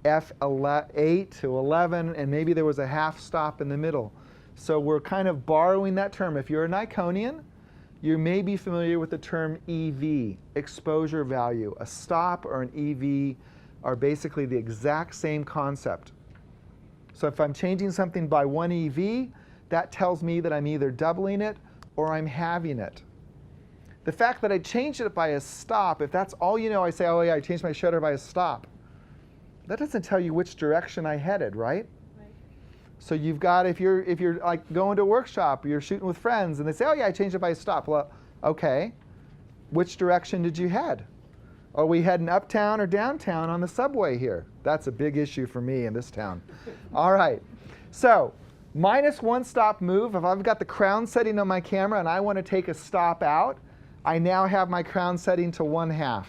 f8 to 11, and maybe there was a half stop in the middle. So we're kind of borrowing that term. If you're a Nikonian, you may be familiar with the term EV, exposure value. A stop or an EV are basically the exact same concept. So if I'm changing something by 1 EV, that tells me that I'm either doubling it or I'm halving it. The fact that I changed it by a stop, if that's all you know, I say, oh yeah, I changed my shutter by a stop. That doesn't tell you which direction I headed, right? So you've got, if you're like going to a workshop, you're shooting with friends, and they say, oh yeah, I changed it by a stop. Well, okay, which direction did you head? Are we heading uptown or downtown on the subway here? That's a big issue for me in this town. All right, so -1 stop move. If I've got the crown setting on my camera and I want to take a stop out, I now have my crown setting to 1/2.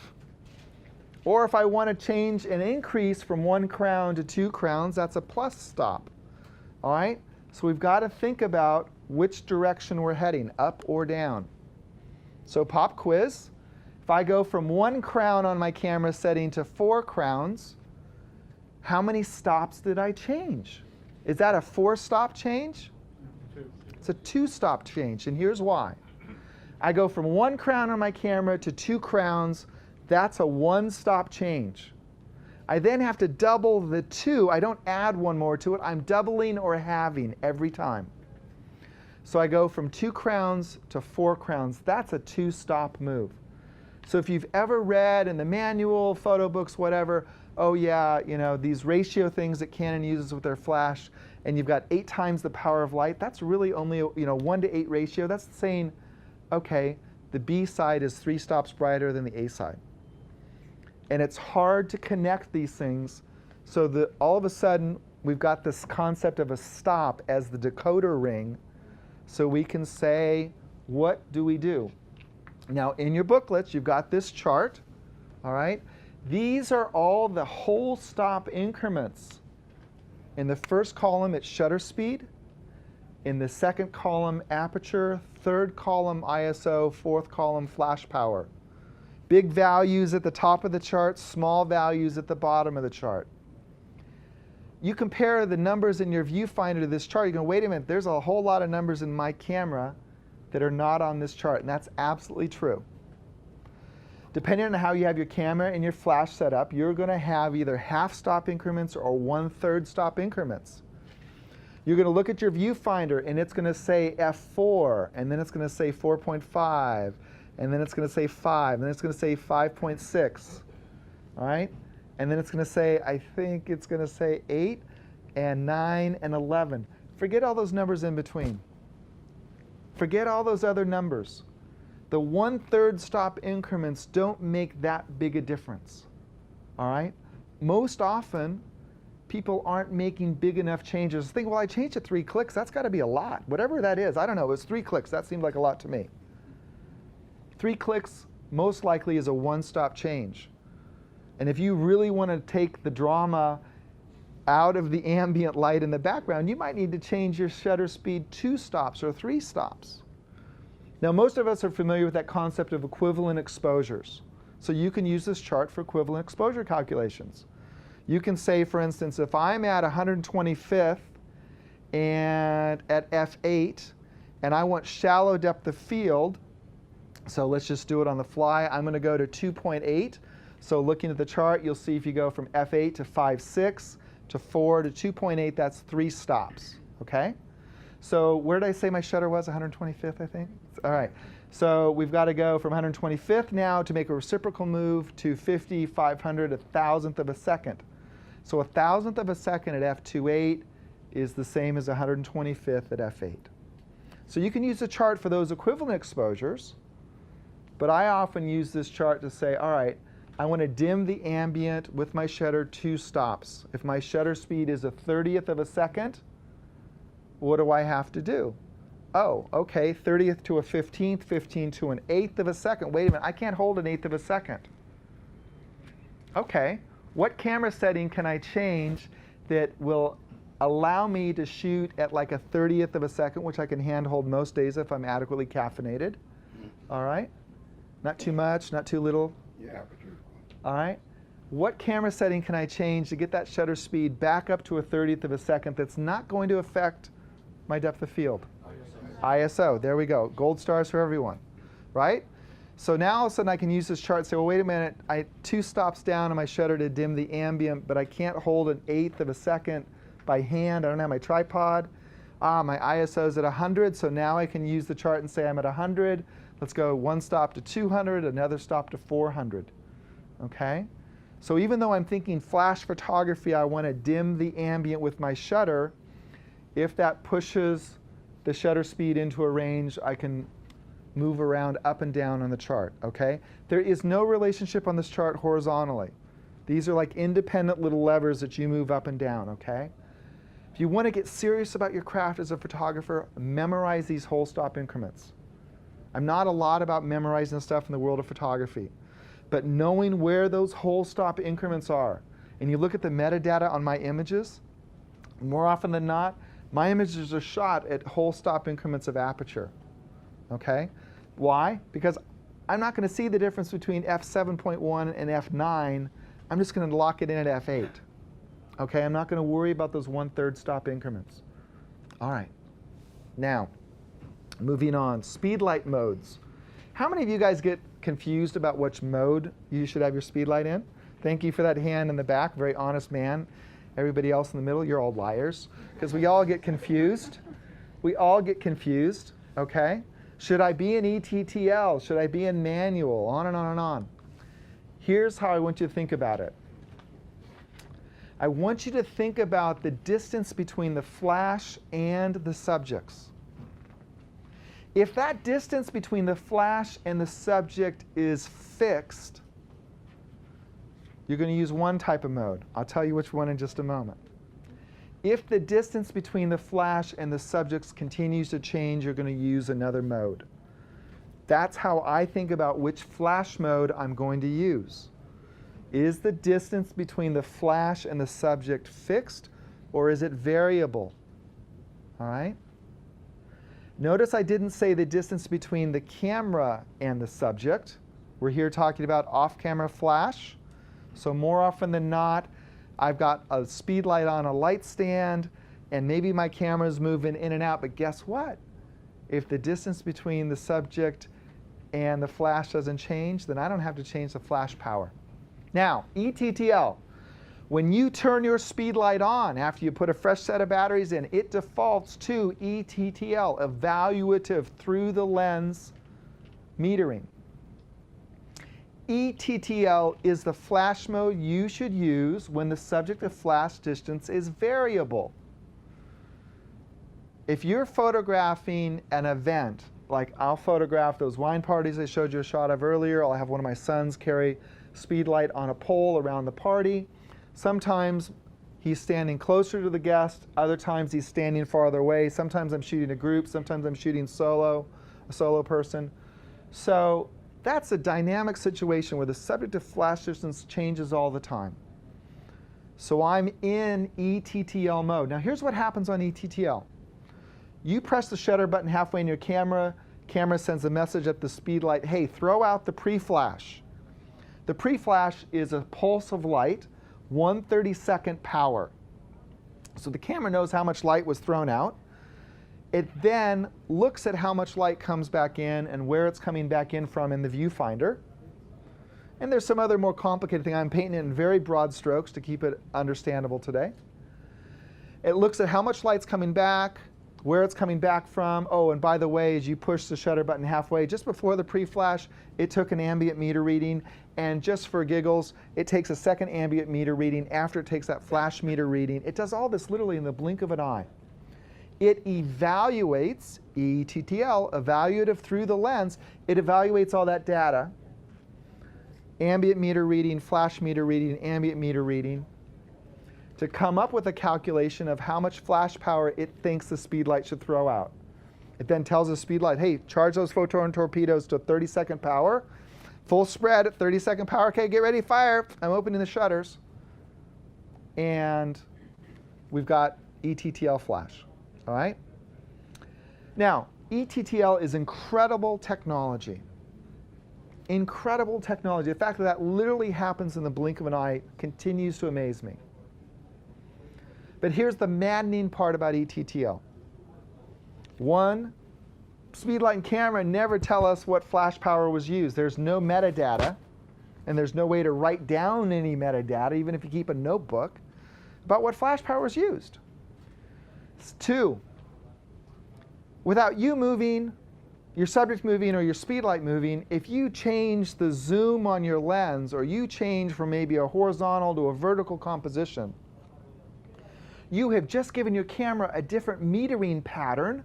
Or if I want to change an increase from 1 crown to 2 crowns, that's a plus stop. All right? So we've got to think about which direction we're heading, up or down. So pop quiz. If I go from 1 crown on my camera setting to 4 crowns, how many stops did I change? Is that a 4-stop change? 2. It's a 2-stop change, and here's why. I go from 1 crown on my camera to 2 crowns, that's a 1-stop change. I then have to double the 2. I don't add 1 more to it. I'm doubling or halving every time. So I go from 2 crowns to 4 crowns. That's a 2-stop move. So if you've ever read in the manual, photo books, whatever, oh yeah, you know, these ratio things that Canon uses with their flash, and you've got 8 times the power of light, that's really only, 1:8 ratio. That's saying, okay, the B side is 3 stops brighter than the A side. And it's hard to connect these things so that all of a sudden we've got this concept of a stop as the decoder ring, so we can say, what do we do? Now in your booklets you've got this chart, all right? These are all the whole stop increments. In the first column it's shutter speed, in the second column aperture, third column ISO, fourth column flash power. Big values at the top of the chart, small values at the bottom of the chart. You compare the numbers in your viewfinder to this chart, you go, wait a minute, there's a whole lot of numbers in my camera that are not on this chart, and that's absolutely true. Depending on how you have your camera and your flash set up, you're going to have either half-stop increments or 1/3 stop increments. You're going to look at your viewfinder, and it's going to say f4, and then it's going to say 4.5, and then it's going to say 5, and then it's going to say 5.6, all right? And then it's going to say, I think it's going to say 8 and 9 and 11. Forget all those numbers in between. Forget all those other numbers. The 1/3 stop increments don't make that big a difference. All right? Most often, people aren't making big enough changes. Think, well, I changed it 3 clicks. That's got to be a lot. Whatever that is. I don't know. It was 3 clicks. That seemed like a lot to me. 3 clicks most likely is a one-stop change. And if you really want to take the drama out of the ambient light in the background, you might need to change your shutter speed 2 stops or 3 stops. Now, most of us are familiar with that concept of equivalent exposures. So you can use this chart for equivalent exposure calculations. You can say, for instance, if I'm at 125th and at f8, and I want shallow depth of field, so let's just do it on the fly. I'm going to go to 2.8. So looking at the chart, you'll see if you go from f8 to 5.6 to 4 to 2.8, that's 3 stops. Okay? So where did I say my shutter was? 125th, I think? All right. So we've got to go from 125th now to make a reciprocal move to 50, 500, 1,000th of a second. So 1,000th of a second at f2.8 is the same as 125th at f8. So you can use the chart for those equivalent exposures, but I often use this chart to say, all right, I want to dim the ambient with my shutter 2 stops. If my shutter speed is 1/30th of a second, what do I have to do? Oh, okay, 30th to a 15th, 15 to an 1/8 of a second. Wait a minute, I can't hold an 1/8 of a second. Okay, what camera setting can I change that will allow me to shoot at like a 30th of a second, which I can handhold most days if I'm adequately caffeinated? All right, not too much, not too little. Yeah, but All right. What camera setting can I change to get that shutter speed back up to a 30th of a second that's not going to affect my depth of field? ISO. There we go. Gold stars for everyone. Right? So now all of a sudden I can use this chart and say, well, wait a minute. 2 stops down on my shutter to dim the ambient, but I can't hold an 1/8 of a second by hand. I don't have my tripod. My ISO is at 100, so now I can use the chart and say I'm at 100. Let's go 1 stop to 200, another stop to 400. Okay? So even though I'm thinking flash photography, I want to dim the ambient with my shutter, if that pushes the shutter speed into a range, I can move around up and down on the chart. Okay? There is no relationship on this chart horizontally. These are like independent little levers that you move up and down. Okay? If you want to get serious about your craft as a photographer, memorize these whole stop increments. I'm not a lot about memorizing stuff in the world of photography. But knowing where those whole stop increments are, and you look at the metadata on my images, more often than not, my images are shot at whole stop increments of aperture. Okay? Why? Because I'm not going to see the difference between f7.1 and f9. I'm just going to lock it in at f8. Okay? I'm not going to worry about those 1/3 stop increments. All right. Now, moving on. Speedlight modes. How many of you guys get confused about which mode you should have your speedlight in? Thank you for that hand in the back, very honest man. Everybody else in the middle, you're all liars, because we all get confused. We all get confused, okay? Should I be in ETTL? Should I be in manual? On and on and on. Here's how I want you to think about it. I want you to think about the distance between the flash and the subjects. If that distance between the flash and the subject is fixed, you're going to use one type of mode. I'll tell you which one in just a moment. If the distance between the flash and the subjects continues to change, you're going to use another mode. That's how I think about which flash mode I'm going to use. Is the distance between the flash and the subject fixed, or is it variable? All right? Notice I didn't say the distance between the camera and the subject. We're here talking about off-camera flash. So more often than not, I've got a speed light on a light stand, and maybe my camera's moving in and out, but guess what? If the distance between the subject and the flash doesn't change, then I don't have to change the flash power. Now, ETTL. When you turn your speed light on after you put a fresh set of batteries in, it defaults to ETTL, evaluative through the lens metering. ETTL is the flash mode you should use when the subject to flash distance is variable. If you're photographing an event like I'll photograph those wine parties I showed you a shot of earlier. I'll have one of my sons carry speed light on a pole around the party. Sometimes he's standing closer to the guest. Other times he's standing farther away. Sometimes I'm shooting a group. Sometimes I'm shooting a solo person. So that's a dynamic situation where the subject of flash distance changes all the time. So I'm in ETTL mode. Now here's what happens on ETTL. You press the shutter button halfway in your camera. Camera sends a message at the speed light, hey, throw out the pre-flash. The pre-flash is a pulse of light, 1/32nd power. So the camera knows how much light was thrown out. It then looks at how much light comes back in and where it's coming back in from in the viewfinder. And there's some other more complicated thing. I'm painting it in very broad strokes to keep it understandable today. It looks at how much light's coming back, where it's coming back from. Oh, and by the way, as you push the shutter button halfway, just before the pre-flash, it took an ambient meter reading. And just for giggles, it takes a second ambient meter reading after it takes that flash meter reading. It does all this literally in the blink of an eye. It evaluates, ETTL, evaluative through the lens. It evaluates all that data. Ambient meter reading, flash meter reading, ambient meter reading, to come up with a calculation of how much flash power it thinks the speed light should throw out. It then tells the speed light, hey, charge those photon torpedoes to 32nd power, full spread at 32nd power. Okay, get ready, fire. I'm opening the shutters. And we've got ETTL flash, all right? Now, ETTL is incredible technology. Incredible technology. The fact that that literally happens in the blink of an eye continues to amaze me. But here's the maddening part about ETTL. One, speedlight and camera never tell us what flash power was used. There's no metadata, and there's no way to write down any metadata, even if you keep a notebook, about what flash power was used. Two, without you moving, your subject moving, or your speedlight moving, if you change the zoom on your lens, or you change from maybe a horizontal to a vertical composition, you have just given your camera a different metering pattern,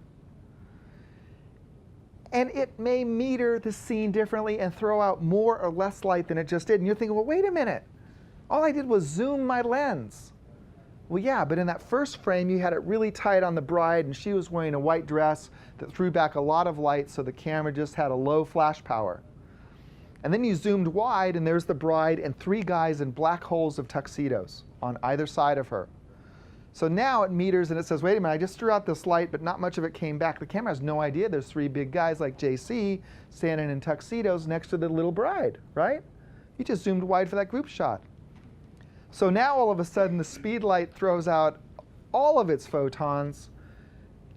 and it may meter the scene differently and throw out more or less light than it just did. And you're thinking, well, wait a minute. All I did was zoom my lens. Well, yeah, but in that first frame, you had it really tight on the bride, and she was wearing a white dress that threw back a lot of light, so the camera just had a low flash power. And then you zoomed wide, and there's the bride and three guys in black holes of tuxedos on either side of her. So now it meters, and it says, wait a minute, I just threw out this light, but not much of it came back. The camera has no idea there's three big guys like JC standing in tuxedos next to the little bride, right? You just zoomed wide for that group shot. So now all of a sudden the speed light throws out all of its photons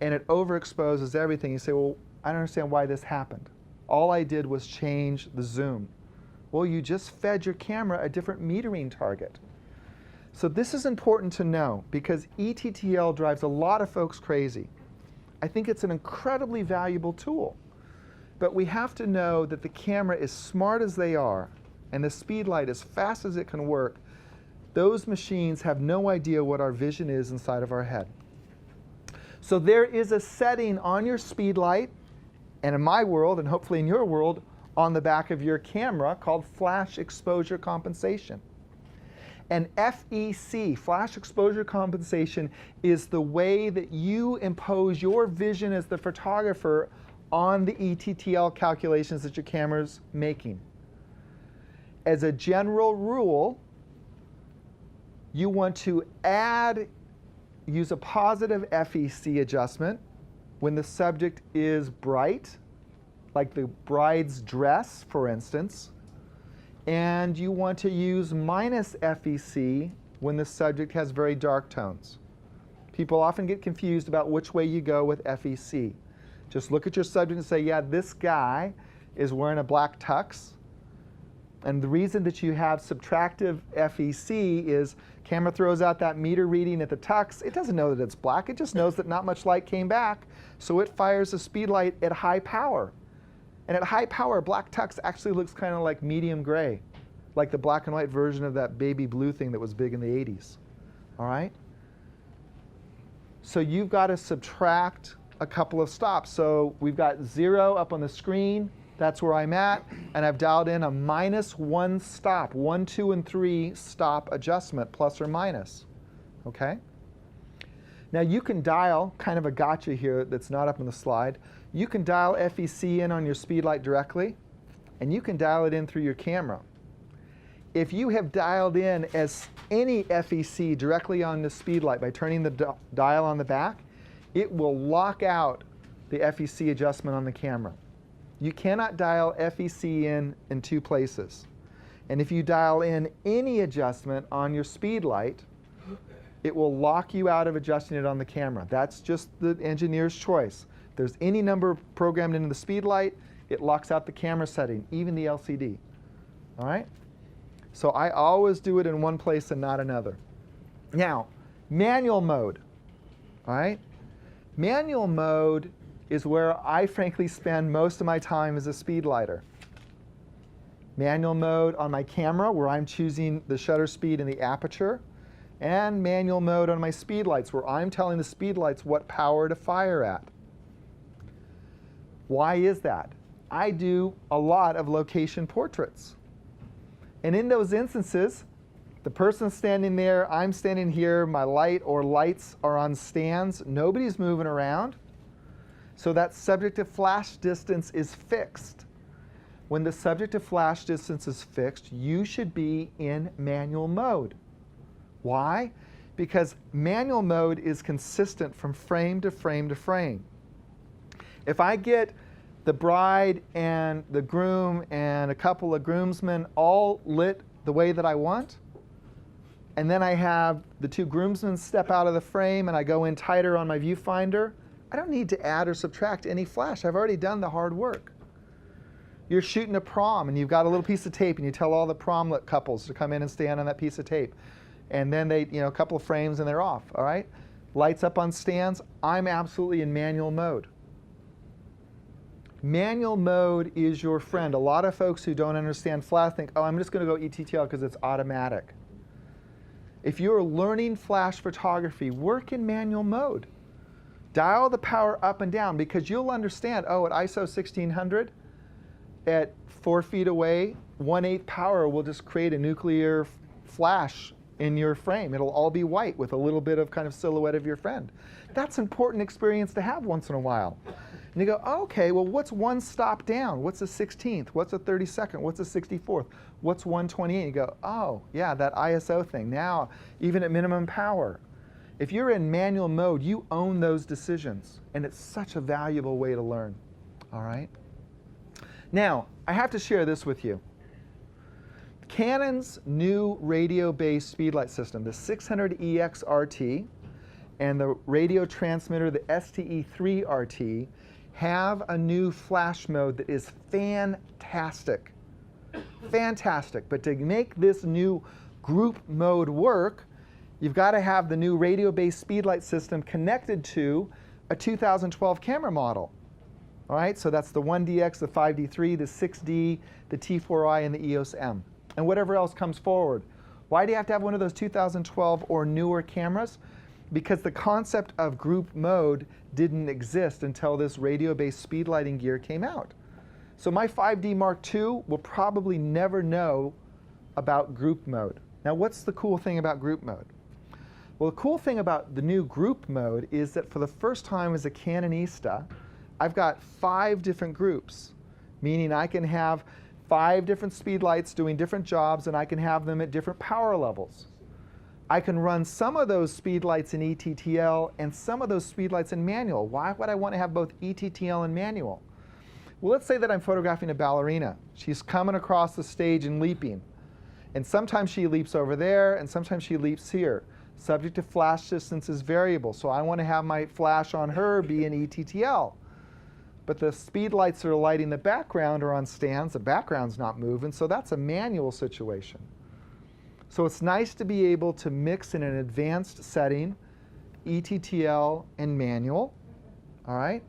and it overexposes everything. You say, well, I don't understand why this happened. All I did was change the zoom. Well, you just fed your camera a different metering target. So this is important to know because ETTL drives a lot of folks crazy. I think it's an incredibly valuable tool. But we have to know that the camera, as smart as they are, and the speed light as fast as it can work, those machines have no idea what our vision is inside of our head. So there is a setting on your speed light, and in my world, and hopefully in your world, on the back of your camera called flash exposure compensation. And FEC, flash exposure compensation, is the way that you impose your vision as the photographer on the ETTL calculations that your camera's making. As a general rule, you want to use a positive FEC adjustment when the subject is bright, like the bride's dress, for instance, and you want to use minus FEC when the subject has very dark tones. People often get confused about which way you go with FEC. Just look at your subject and say, yeah, this guy is wearing a black tux. And the reason that you have subtractive FEC is camera throws out that meter reading at the tux. It doesn't know that it's black. It just knows that not much light came back. So it fires a speed light at high power. And at high power, black tux actually looks kind of like medium gray, like the black and white version of that baby blue thing that was big in the 80s. All right? So you've got to subtract a couple of stops. So we've got 0 up on the screen. That's where I'm at. And I've dialed in a -1 stop, 1, 2, and 3 stop adjustment, plus or minus. Okay? Now you can dial, kind of a gotcha here that's not up on the slide, you can dial FEC in on your speedlight directly, and you can dial it in through your camera. If you have dialed in as any FEC directly on the speedlight by turning the dial on the back, it will lock out the FEC adjustment on the camera. You cannot dial FEC in 2 places. And if you dial in any adjustment on your speedlight, it will lock you out of adjusting it on the camera. That's just the engineer's choice. If there's any number programmed into the speedlight, it locks out the camera setting, even the LCD. All right? So I always do it in one place and not another. Now, manual mode. All right? Manual mode is where I frankly spend most of my time as a speedlighter. Manual mode on my camera, where I'm choosing the shutter speed and the aperture, and manual mode on my speedlights, where I'm telling the speedlights what power to fire at. Why is that? I do a lot of location portraits. And in those instances, the person's standing there, I'm standing here, my light or lights are on stands, nobody's moving around. So that subject to flash distance is fixed. When the subject to flash distance is fixed, you should be in manual mode. Why? Because manual mode is consistent from frame to frame to frame. If I get the bride and the groom and a couple of groomsmen all lit the way that I want, and then I have the 2 groomsmen step out of the frame and I go in tighter on my viewfinder, I don't need to add or subtract any flash. I've already done the hard work. You're shooting a prom and you've got a little piece of tape and you tell all the promlet couples to come in and stand on that piece of tape. And then they, a couple of frames and they're off, all right? Lights up on stands, I'm absolutely in manual mode. Manual mode is your friend. A lot of folks who don't understand flash think, oh, I'm just going to go ETTL because it's automatic. If you're learning flash photography, work in manual mode. Dial the power up and down, because you'll understand, oh, at ISO 1600, at 4 feet away, 1/8 power will just create a nuclear flash in your frame. It'll all be white with a little bit of kind of silhouette of your friend. That's an important experience to have once in a while. And you go, oh, okay, well, what's 1 stop down? What's a 16th? What's a 32nd? What's a 64th? What's 128? You go, oh, yeah, that ISO thing. Now, even at minimum power. If you're in manual mode, you own those decisions, and it's such a valuable way to learn. All right? Now, I have to share this with you. Canon's new radio-based speedlight system, the 600EX RT, and the radio transmitter, the STE3 RT, have a new flash mode that is fantastic. Fantastic. But to make this new group mode work, you've got to have the new radio-based speedlight system connected to a 2012 camera model. All right, so that's the 1DX, the 5D3, the 6D, the T4i, and the EOS M, and whatever else comes forward. Why do you have to have one of those 2012 or newer cameras? Because the concept of group mode didn't exist until this radio-based speed lighting gear came out. So my 5D Mark II will probably never know about group mode. Now, what's the cool thing about group mode? Well, the cool thing about the new group mode is that for the first time as a Canonista, I've got 5 different groups, meaning I can have 5 different speedlights doing different jobs, and I can have them at different power levels. I can run some of those speedlights in ETTL and some of those speedlights in manual. Why would I want to have both ETTL and manual? Well, let's say that I'm photographing a ballerina. She's coming across the stage and leaping. And sometimes she leaps over there, and sometimes she leaps here. Subject to flash distance is variable, so I want to have my flash on her be in ETTL. But the speedlights that are lighting the background are on stands. The background's not moving, so that's a manual situation. So it's nice to be able to mix in an advanced setting, ETTL and manual, all right?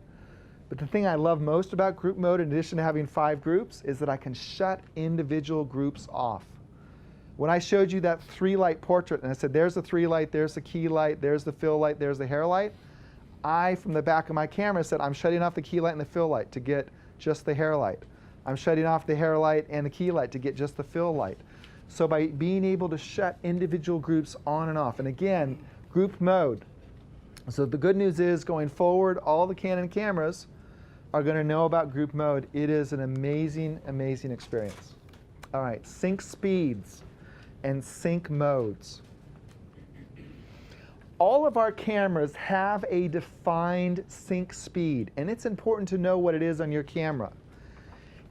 But the thing I love most about group mode, in addition to having 5 groups, is that I can shut individual groups off. When I showed you that 3-light portrait, and I said, there's the 3 light, there's the key light, there's the fill light, there's the hair light, I, from the back of my camera, said I'm shutting off the key light and the fill light to get just the hair light. I'm shutting off the hair light and the key light to get just the fill light. So by being able to shut individual groups on and off, and again, group mode. So the good news is, going forward, all the Canon cameras are going to know about group mode. It is an amazing, amazing experience. All right, sync speeds and sync modes. All of our cameras have a defined sync speed, and it's important to know what it is on your camera.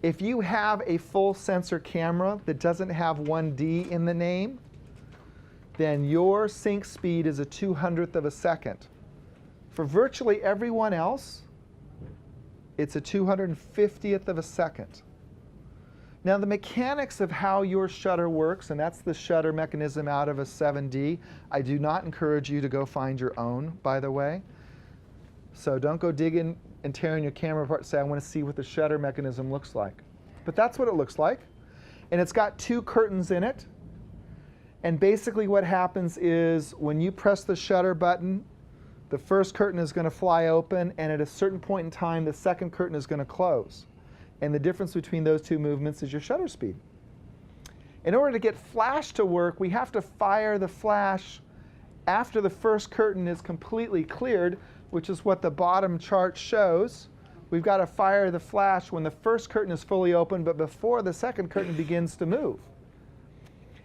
If you have a full sensor camera that doesn't have 1D in the name, then your sync speed is a 200th of a second. For virtually everyone else, it's a 250th of a second. Now the mechanics of how your shutter works, and that's the shutter mechanism out of a 7D. I do not encourage you to go find your own, by the way. So don't go digging and tearing your camera apart and say, I want to see what the shutter mechanism looks like. But that's what it looks like. And it's got 2 curtains in it. And basically what happens is when you press the shutter button, the first curtain is going to fly open, and at a certain point in time, the second curtain is going to close. And the difference between those 2 movements is your shutter speed. In order to get flash to work, we have to fire the flash after the first curtain is completely cleared, which is what the bottom chart shows. We've got to fire the flash when the first curtain is fully open, but before the second curtain begins to move.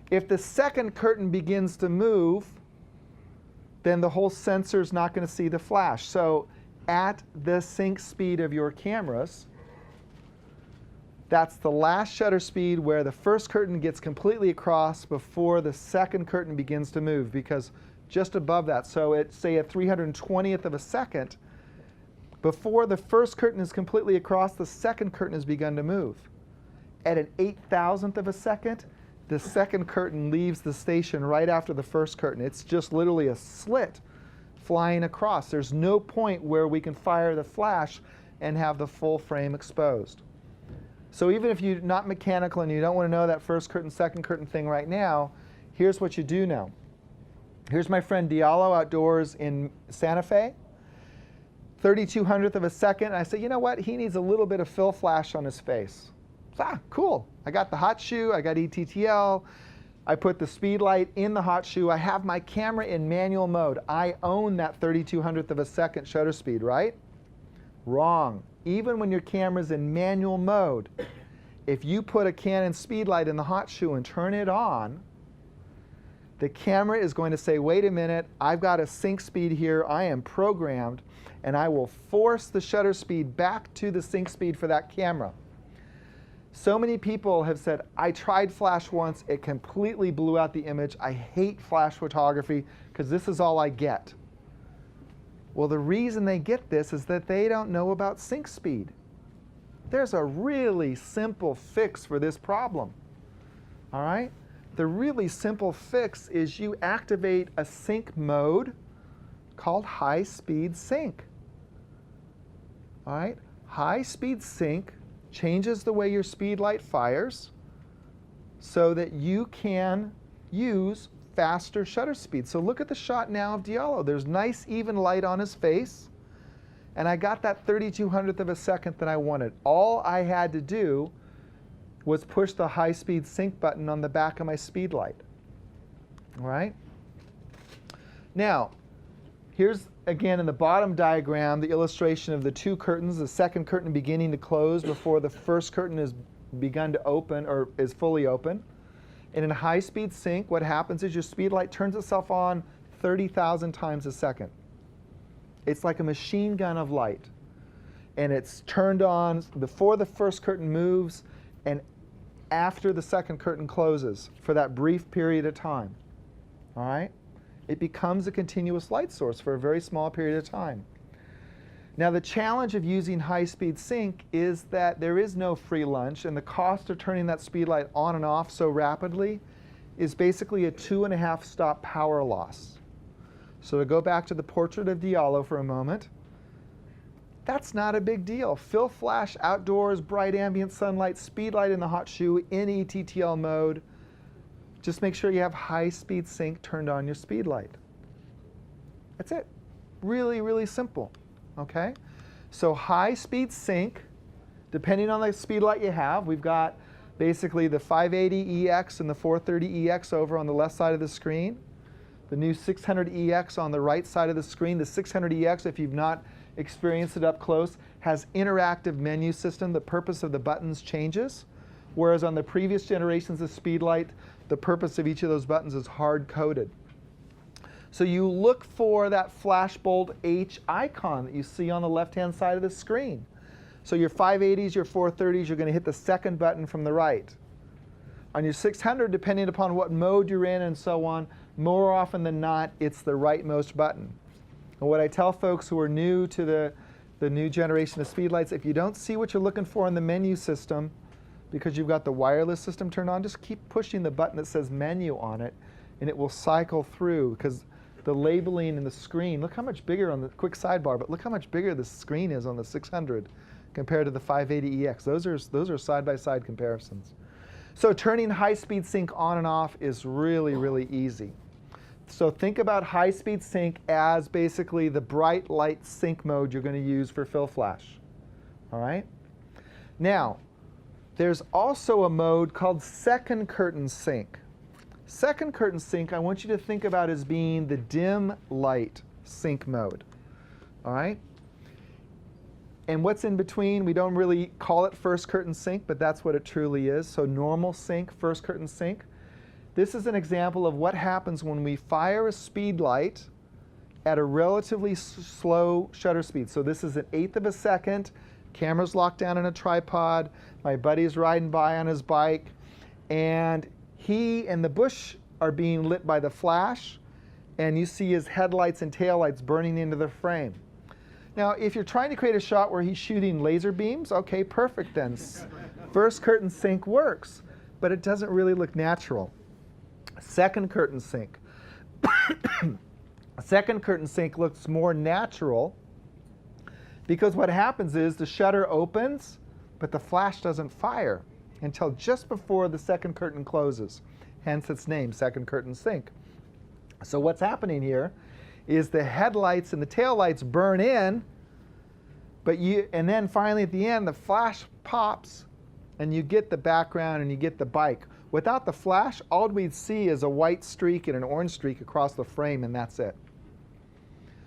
If the second curtain begins to move, then the whole sensor is not going to see the flash. So at the sync speed of your cameras, that's the last shutter speed where the first curtain gets completely across before the second curtain begins to move, because just above that, so at say a 320th of a second, before the first curtain is completely across, the second curtain has begun to move. At an 8,000th of a second, the second curtain leaves the station right after the first curtain. It's just literally a slit flying across. There's no point where we can fire the flash and have the full frame exposed. So even if you're not mechanical and you don't want to know that first curtain, second curtain thing right now, here's what you do know. Here's my friend Diallo outdoors in Santa Fe. 3,200th of a second. I said, you know what? He needs a little bit of fill flash on his face. Cool. I got the hot shoe. I got ETTL. I put the speed light in the hot shoe. I have my camera in manual mode. I own that 3,200th of a second shutter speed, right? Wrong. Even when your camera's in manual mode, if you put a Canon speed light in the hot shoe and turn it on, the camera is going to say, wait a minute, I've got a sync speed here, I am programmed, and I will force the shutter speed back to the sync speed for that camera. So many people have said, I tried flash once, it completely blew out the image, I hate flash photography because this is all I get. Well, the reason they get this is that they don't know about sync speed. There's a really simple fix for this problem. All right? The really simple fix is you activate a sync mode called high speed sync. All right? High speed sync changes the way your speed light fires so that you can use faster shutter speed. So look at the shot now of Diallo. There's nice even light on his face, and I got that 3,200th of a second that I wanted. All I had to do was push the high speed sync button on the back of my speed light. All right? Now, here's again in the bottom diagram the illustration of the 2 curtains, the second curtain beginning to close before the first curtain is begun to open or is fully open. And in high-speed sync, what happens is your speed light turns itself on 30,000 times a second. It's like a machine gun of light. And it's turned on before the first curtain moves and after the second curtain closes for that brief period of time. All right? It becomes a continuous light source for a very small period of time. Now, the challenge of using high-speed sync is that there is no free lunch, and the cost of turning that speed light on and off so rapidly is basically a 2.5 stop power loss. So to go back to the portrait of Diallo for a moment, that's not a big deal. Fill flash outdoors, bright ambient sunlight, speed light in the hot shoe in ETTL mode. Just make sure you have high-speed sync turned on your speed light. That's it. Really, really simple, okay? So high-speed sync, depending on the speed light you have, we've got basically the 580EX and the 430EX over on the left side of the screen. The new 600EX on the right side of the screen. The 600EX, if you've not experienced it up close, has interactive menu system. The purpose of the buttons changes, whereas on the previous generations of Speedlight, the purpose of each of those buttons is hard-coded. So you look for that flashbulb H icon that you see on the left-hand side of the screen. So your 580s, your 430s, you're going to hit the second button from the right. On your 600, depending upon what mode you're in and so on, more often than not, it's the rightmost button. And what I tell folks who are new to the new generation of Speedlights, if you don't see what you're looking for in the menu system, because you've got the wireless system turned on, just keep pushing the button that says menu on it, and it will cycle through, because the labeling in the screen, look how much bigger on the quick sidebar, but look how much bigger the screen is on the 600 compared to the 580EX. Those are side-by-side comparisons. So turning high-speed sync on and off is really, really easy. So think about high-speed sync as basically the bright light sync mode you're going to use for Fill Flash. All right? Now, there's also a mode called second curtain sync. Second curtain sync, I want you to think about as being the dim light sync mode. All right? And what's in between, we don't really call it first curtain sync, but that's what it truly is. So normal sync, first curtain sync. This is an example of what happens when we fire a speed light at a relatively slow shutter speed. So this is 1/8 of a second. Camera's locked down in a tripod. My buddy's riding by on his bike. And he and the bush are being lit by the flash. And you see his headlights and taillights burning into the frame. Now, if you're trying to create a shot where he's shooting laser beams, okay, perfect then. First curtain sync works, but it doesn't really look natural. Second curtain sync. Second curtain sync looks more natural because what happens is the shutter opens, but the flash doesn't fire until just before the second curtain closes. Hence its name, second curtain sync. So what's happening here is the headlights and the taillights burn in, and then finally at the end the flash pops and you get the background and you get the bike. Without the flash, all we'd see is a white streak and an orange streak across the frame, and that's it.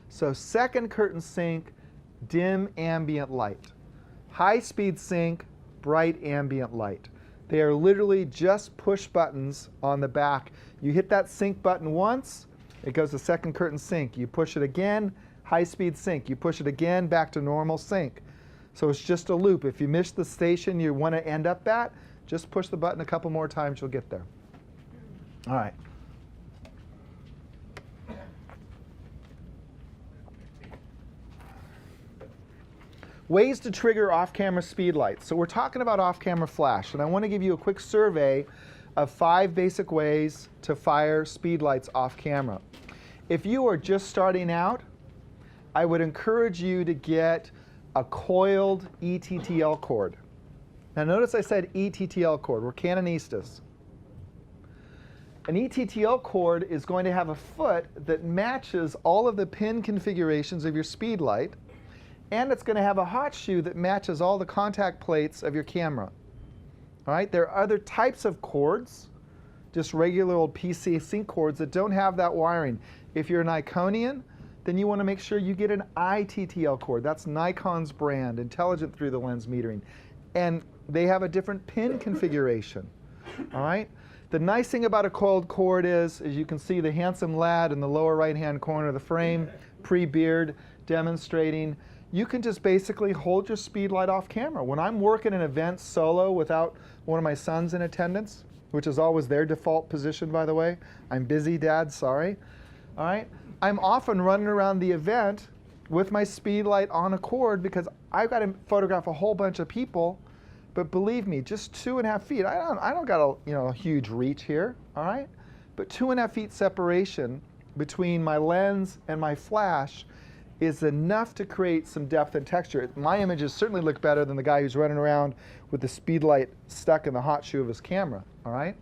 So second curtain sync, dim ambient light. High speed sync, bright ambient light. They are literally just push buttons on the back. You hit that sync button once, it goes to second curtain sync. You push it again, high speed sync. You push it again, back to normal sync. So it's just a loop. If you miss the station you want to end up at, just push the button a couple more times, you'll get there. All right. Ways to trigger off-camera speed lights. So we're talking about off-camera flash, and I want to give you a quick survey of 5 basic ways to fire speed lights off camera. If you are just starting out, I would encourage you to get a coiled ETTL cord. Now notice I said ETTL cord, we're Canonistas. An ETTL cord is going to have a foot that matches all of the pin configurations of your speed light, and it's going to have a hot shoe that matches all the contact plates of your camera. All right, there are other types of cords, just regular old PC sync cords that don't have that wiring. If you're an Iconian, then you want to make sure you get an ITTL cord. That's Nikon's brand, intelligent through the lens metering. And they have a different pin configuration. All right? The nice thing about a coiled cord is, as you can see, the handsome lad in the lower right-hand corner of the frame, pre-beard, demonstrating, you can just basically hold your speed light off camera. When I'm working an event solo without one of my sons in attendance, which is always their default position, by the way. I'm busy, Dad, sorry. All right? I'm often running around the event with my speed light on a cord because I've got to photograph a whole bunch of people. But believe me, just 2.5 feet. I don't got a huge reach here, all right? But 2.5 feet separation between my lens and my flash is enough to create some depth and texture. My images certainly look better than the guy who's running around with the speed light stuck in the hot shoe of his camera, all right?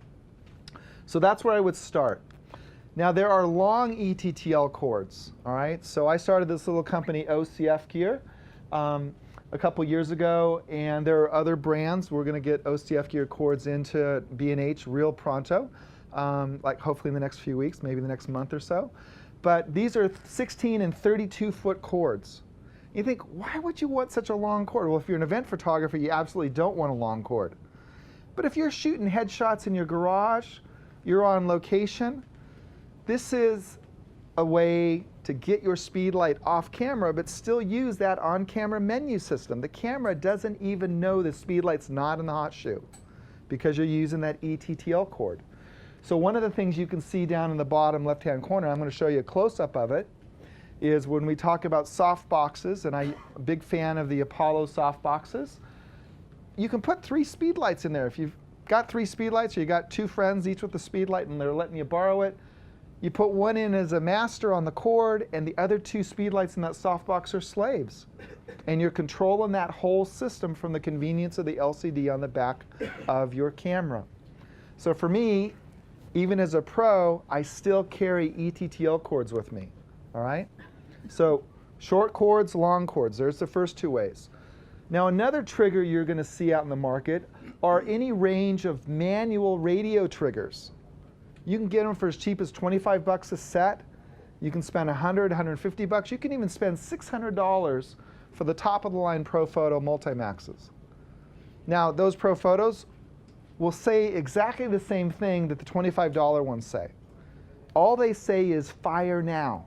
So that's where I would start. Now there are long ETTL cords, all right? So I started this little company, OCF Gear, a couple years ago, and there are other brands. We're gonna get OCF Gear cords into B&H real pronto, like hopefully in the next few weeks, maybe the next month or so. But these are 16 and 32 foot cords. You think, why would you want such a long cord? Well, if you're an event photographer, you absolutely don't want a long cord. But if you're shooting headshots in your garage, you're on location, this is a way to get your Speedlight off camera, but still use that on-camera menu system. The camera doesn't even know the Speedlight's not in the hot shoe because you're using that ETTL cord. So one of the things you can see down in the bottom left-hand corner, I'm going to show you a close-up of it, is when we talk about soft boxes, and I'm a big fan of the Apollo soft boxes, you can put 3 Speedlights in there. If you've got 3 Speedlights, or you got 2 friends, each with a Speedlight, and they're letting you borrow it, you put one in as a master on the cord, and the other 2 Speedlights in that softbox are slaves. And you're controlling that whole system from the convenience of the LCD on the back of your camera. So for me, even as a pro, I still carry ETTL cords with me, all right? So short cords, long cords, there's the first 2 ways. Now another trigger you're gonna see out in the market are any range of manual radio triggers. You can get them for as cheap as 25 bucks a set. You can spend 100, 150 bucks. You can even spend $600 for the top of the line ProPhoto Multimaxes. Now those ProPhotos will say exactly the same thing that the $25 ones say. All they say is fire now.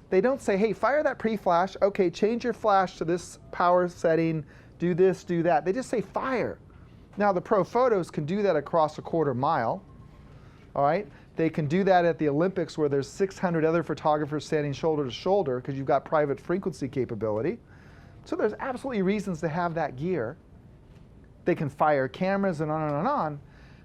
They don't say, hey, fire that pre-flash. Okay, change your flash to this power setting, do this, do that. They just say fire. Now the ProPhotos can do that across a quarter mile. All right, they can do that at the Olympics where there's 600 other photographers standing shoulder to shoulder because you've got private frequency capability. So there's absolutely reasons to have that gear. They can fire cameras and on and on.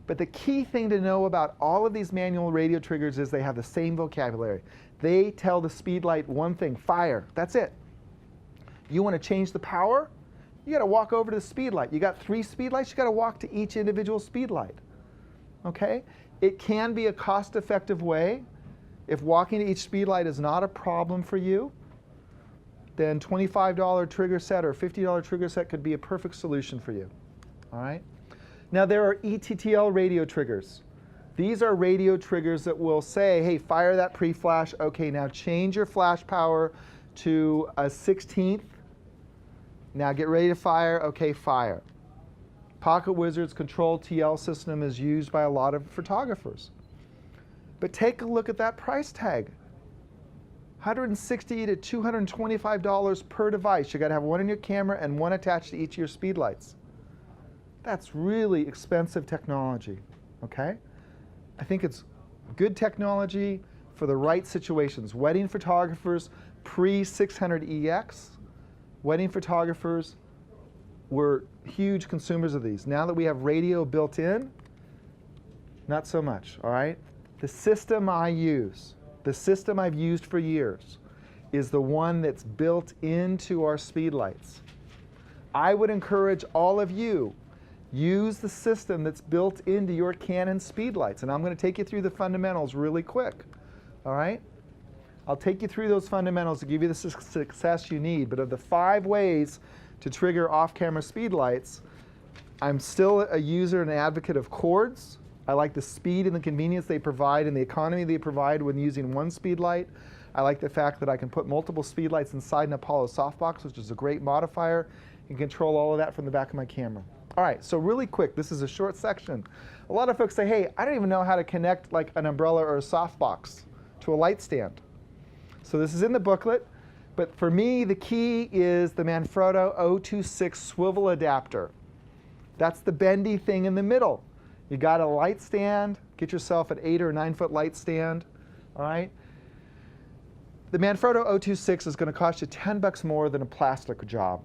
But the key thing to know about all of these manual radio triggers is they have the same vocabulary. They tell the Speedlight one thing, fire, that's it. You want to change the power? You got to walk over to the Speedlight. You got 3 Speedlights, you got to walk to each individual Speedlight. Okay? It can be a cost-effective way. If walking to each Speedlight is not a problem for you, then $25 trigger set or $50 trigger set could be a perfect solution for you. All right? Now there are ETTL radio triggers. These are radio triggers that will say, hey, fire that pre-flash. Okay, now change your flash power to a 16th. Now get ready to fire. Okay, fire. Pocket Wizard's Control TL system is used by a lot of photographers. But take a look at that price tag. $160 to $225 per device. You got to have one in your camera and one attached to each of your Speedlights. That's really expensive technology, okay? I think it's good technology for the right situations. Wedding photographers, pre-600EX, wedding photographers were huge consumers of these. Now that we have radio built in, not so much, all right? The system I use, the system I've used for years, is the one that's built into our Speedlights. I would encourage all of you, use the system that's built into your Canon Speedlights. And I'm going to take you through the fundamentals really quick, all right? I'll take you through those fundamentals to give you the success you need. But of the 5 ways to trigger off-camera Speedlights, I'm still a user and an advocate of cords. I like the speed and the convenience they provide and the economy they provide when using one Speedlight. I like the fact that I can put multiple Speedlights inside an Apollo softbox, which is a great modifier, and control all of that from the back of my camera. All right, so really quick, this is a short section. A lot of folks say, hey, I don't even know how to connect like an umbrella or a softbox to a light stand. So this is in the booklet, but for me, the key is the Manfrotto 026 swivel adapter. That's the bendy thing in the middle. You got a light stand, get yourself an 8 or 9 foot light stand, all right? The Manfrotto 026 is going to cost you 10 bucks more than a plastic job.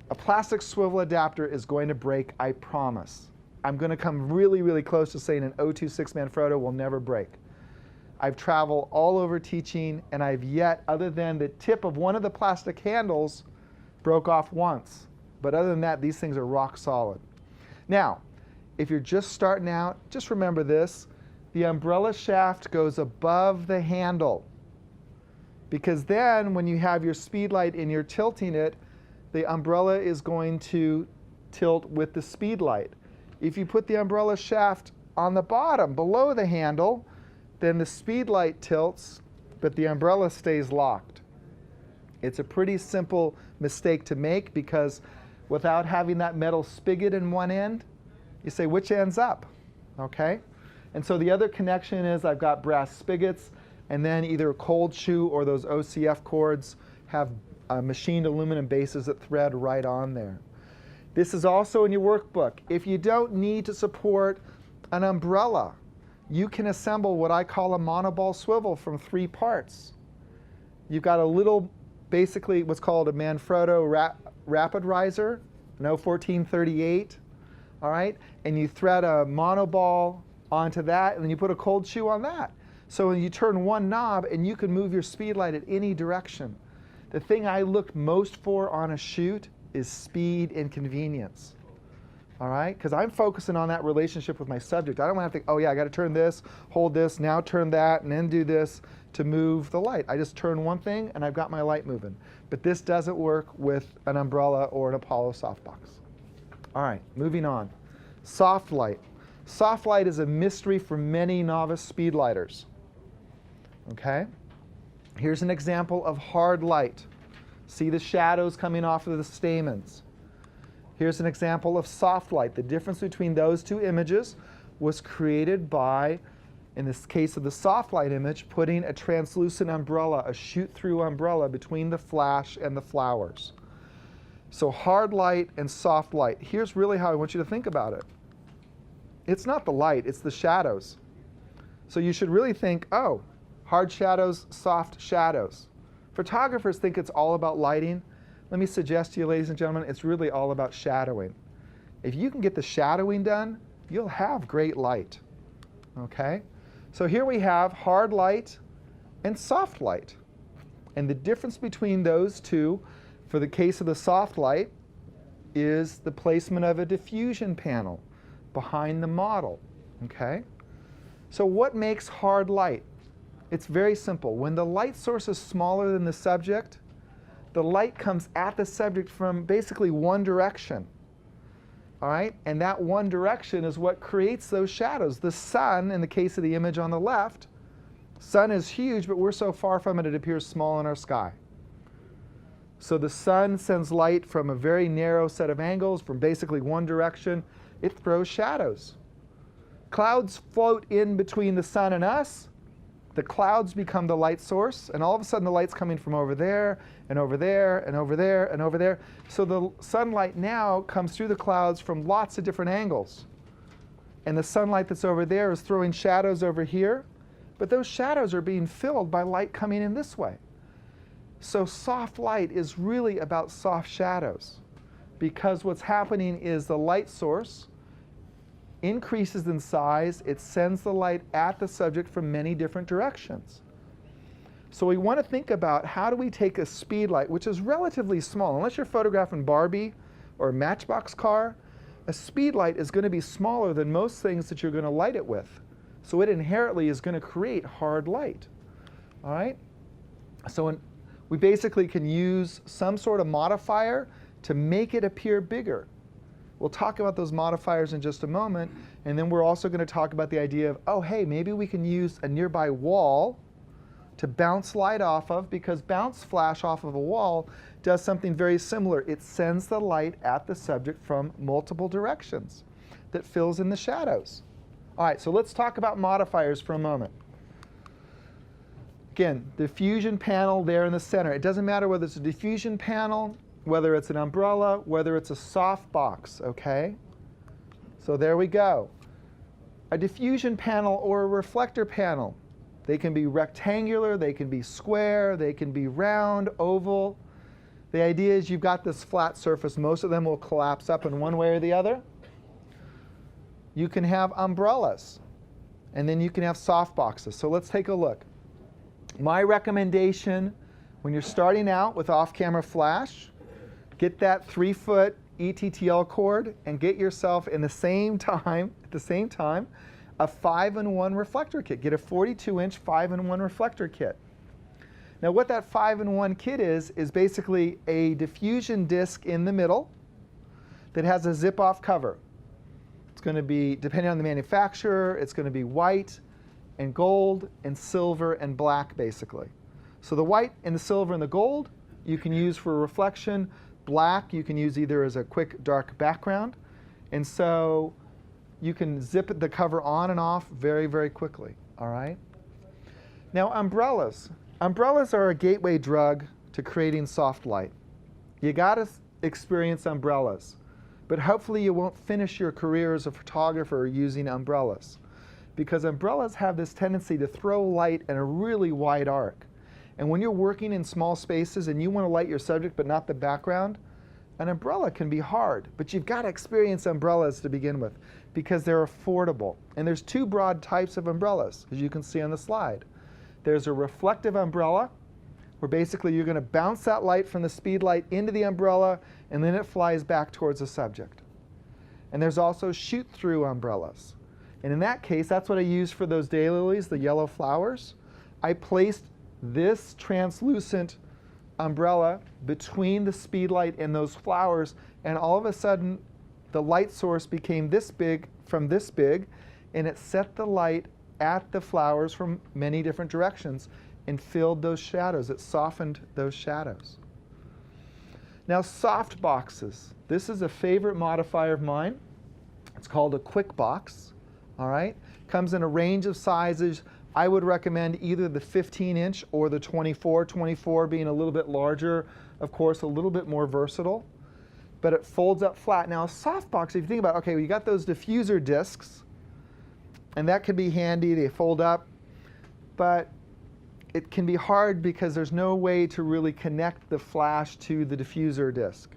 A plastic swivel adapter is going to break, I promise. I'm going to come really, really close to saying an 026 Manfrotto will never break. I've traveled all over teaching, and I've yet, other than the tip of one of the plastic handles, broke off once. But other than that, these things are rock solid. Now, if you're just starting out, just remember this. the umbrella shaft goes above the handle. Because then when you have your speed light and you're tilting it, the umbrella is going to tilt with the speed light. If you put the umbrella shaft on the bottom, below the handle, then the speed light tilts, but the umbrella stays locked. It's a pretty simple mistake to make because without having that metal spigot in one end, you say, which end's up? Okay? And so the other connection is I've got brass spigots, and then either a cold shoe or those OCF cords have machined aluminum bases that thread right on there. This is also in your workbook. If you don't need to support an umbrella, you can assemble what I call a monoball swivel from 3 parts. You've got a little, basically what's called a Manfrotto rapid riser, an 01438, all right? And you thread a monoball onto that, and then you put a cold shoe on that. So when you turn one knob, and you can move your speed light at any direction. The thing I look most for on a shoot is speed and convenience. All right? Because I'm focusing on that relationship with my subject. I don't want to think, oh yeah, I got to turn this, hold this, now turn that, and then do this to move the light. I just turn one thing, and I've got my light moving. But this doesn't work with an umbrella or an Apollo softbox. All right, moving on. Soft light. Soft light is a mystery for many novice speedlighters. Okay? Here's an example of hard light. See the shadows coming off of the stamens. Here's an example of soft light. The difference between those two images was created by, in this case of the soft light image, putting a translucent umbrella, a shoot-through umbrella between the flash and the flowers. So hard light and soft light. Here's really how I want you to think about it. It's not the light, it's the shadows. So you should really think, oh, hard shadows, soft shadows. Photographers think it's all about lighting. Let me suggest to you, ladies and gentlemen, it's really all about shadowing. If you can get the shadowing done, you'll have great light. Okay? So here we have hard light and soft light. And the difference between those two, for the case of the soft light, is the placement of a diffusion panel behind the model. Okay? So what makes hard light? It's very simple. When the light source is smaller than the subject, the light comes at the subject from basically one direction. All right? And that one direction is what creates those shadows. The sun, in the case of the image on the left, sun is huge, but we're so far from it, it appears small in our sky. So the sun sends light from a very narrow set of angles, from basically one direction. It throws shadows. Clouds float in between the sun and us. The clouds become the light source, and all of a sudden the light's coming from over there, and over there, and over there, and over there. So the sunlight now comes through the clouds from lots of different angles. And the sunlight that's over there is throwing shadows over here, but those shadows are being filled by light coming in this way. So soft light is really about soft shadows, because what's happening is the light source increases in size. It sends the light at the subject from many different directions. So we want to think about, how do we take a speed light, which is relatively small. Unless you're photographing Barbie or a Matchbox car, a speed light is going to be smaller than most things that you're going to light it with. So it inherently is going to create hard light. All right? So we basically can use some sort of modifier to make it appear bigger. We'll talk about those modifiers in just a moment, and then we're also going to talk about the idea of, oh, hey, maybe we can use a nearby wall to bounce light off of, because bounce flash off of a wall does something very similar. It sends the light at the subject from multiple directions that fills in the shadows. All right, so let's talk about modifiers for a moment. Again, diffusion panel there in the center. It doesn't matter whether it's a diffusion panel, whether it's an umbrella, whether it's a soft box, okay? So there we go. A diffusion panel or a reflector panel. They can be rectangular, they can be square, they can be round, oval. The idea is you've got this flat surface. Most of them will collapse up in one way or the other. You can have umbrellas, and then you can have soft boxes. So let's take a look. My recommendation, when you're starting out with off-camera flash, get that 3-foot ETTL cord and get yourself at the same time, a 5-in-1 reflector kit. Get a 42-inch 5-in-1 reflector kit. Now what that 5-in-1 kit is basically a diffusion disc in the middle that has a zip-off cover. It's going to be, depending on the manufacturer, it's going to be white and gold and silver and black basically. So the white and the silver and the gold you can use for reflection. Black you can use either as a quick dark background. And so you can zip the cover on and off very, very quickly. All right? Now umbrellas. Umbrellas are a gateway drug to creating soft light. You got to experience umbrellas, but hopefully you won't finish your career as a photographer using umbrellas, because umbrellas have this tendency to throw light in a really wide arc. And when you're working in small spaces and you want to light your subject but not the background, an umbrella can be hard, but you've got to experience umbrellas to begin with because they're affordable. And there's two broad types of umbrellas, as you can see on the slide. There's a reflective umbrella, where basically you're going to bounce that light from the speed light into the umbrella, and then it flies back towards the subject. And there's also shoot-through umbrellas. And in that case, that's what I used for those daylilies, the yellow flowers. I placed this translucent umbrella between the speed light and those flowers, and all of a sudden the light source became this big from this big, and it set the light at the flowers from many different directions and filled those shadows. It softened those shadows. Now soft boxes. This is a favorite modifier of mine. It's called a quick box. All right? Comes in a range of sizes. I would recommend either the 15-inch or the 24 being a little bit larger, of course, a little bit more versatile. But it folds up flat. Now a softbox, if you think about it, okay, well, you got those diffuser discs, and that can be handy, they fold up, but it can be hard because there's no way to really connect the flash to the diffuser disc.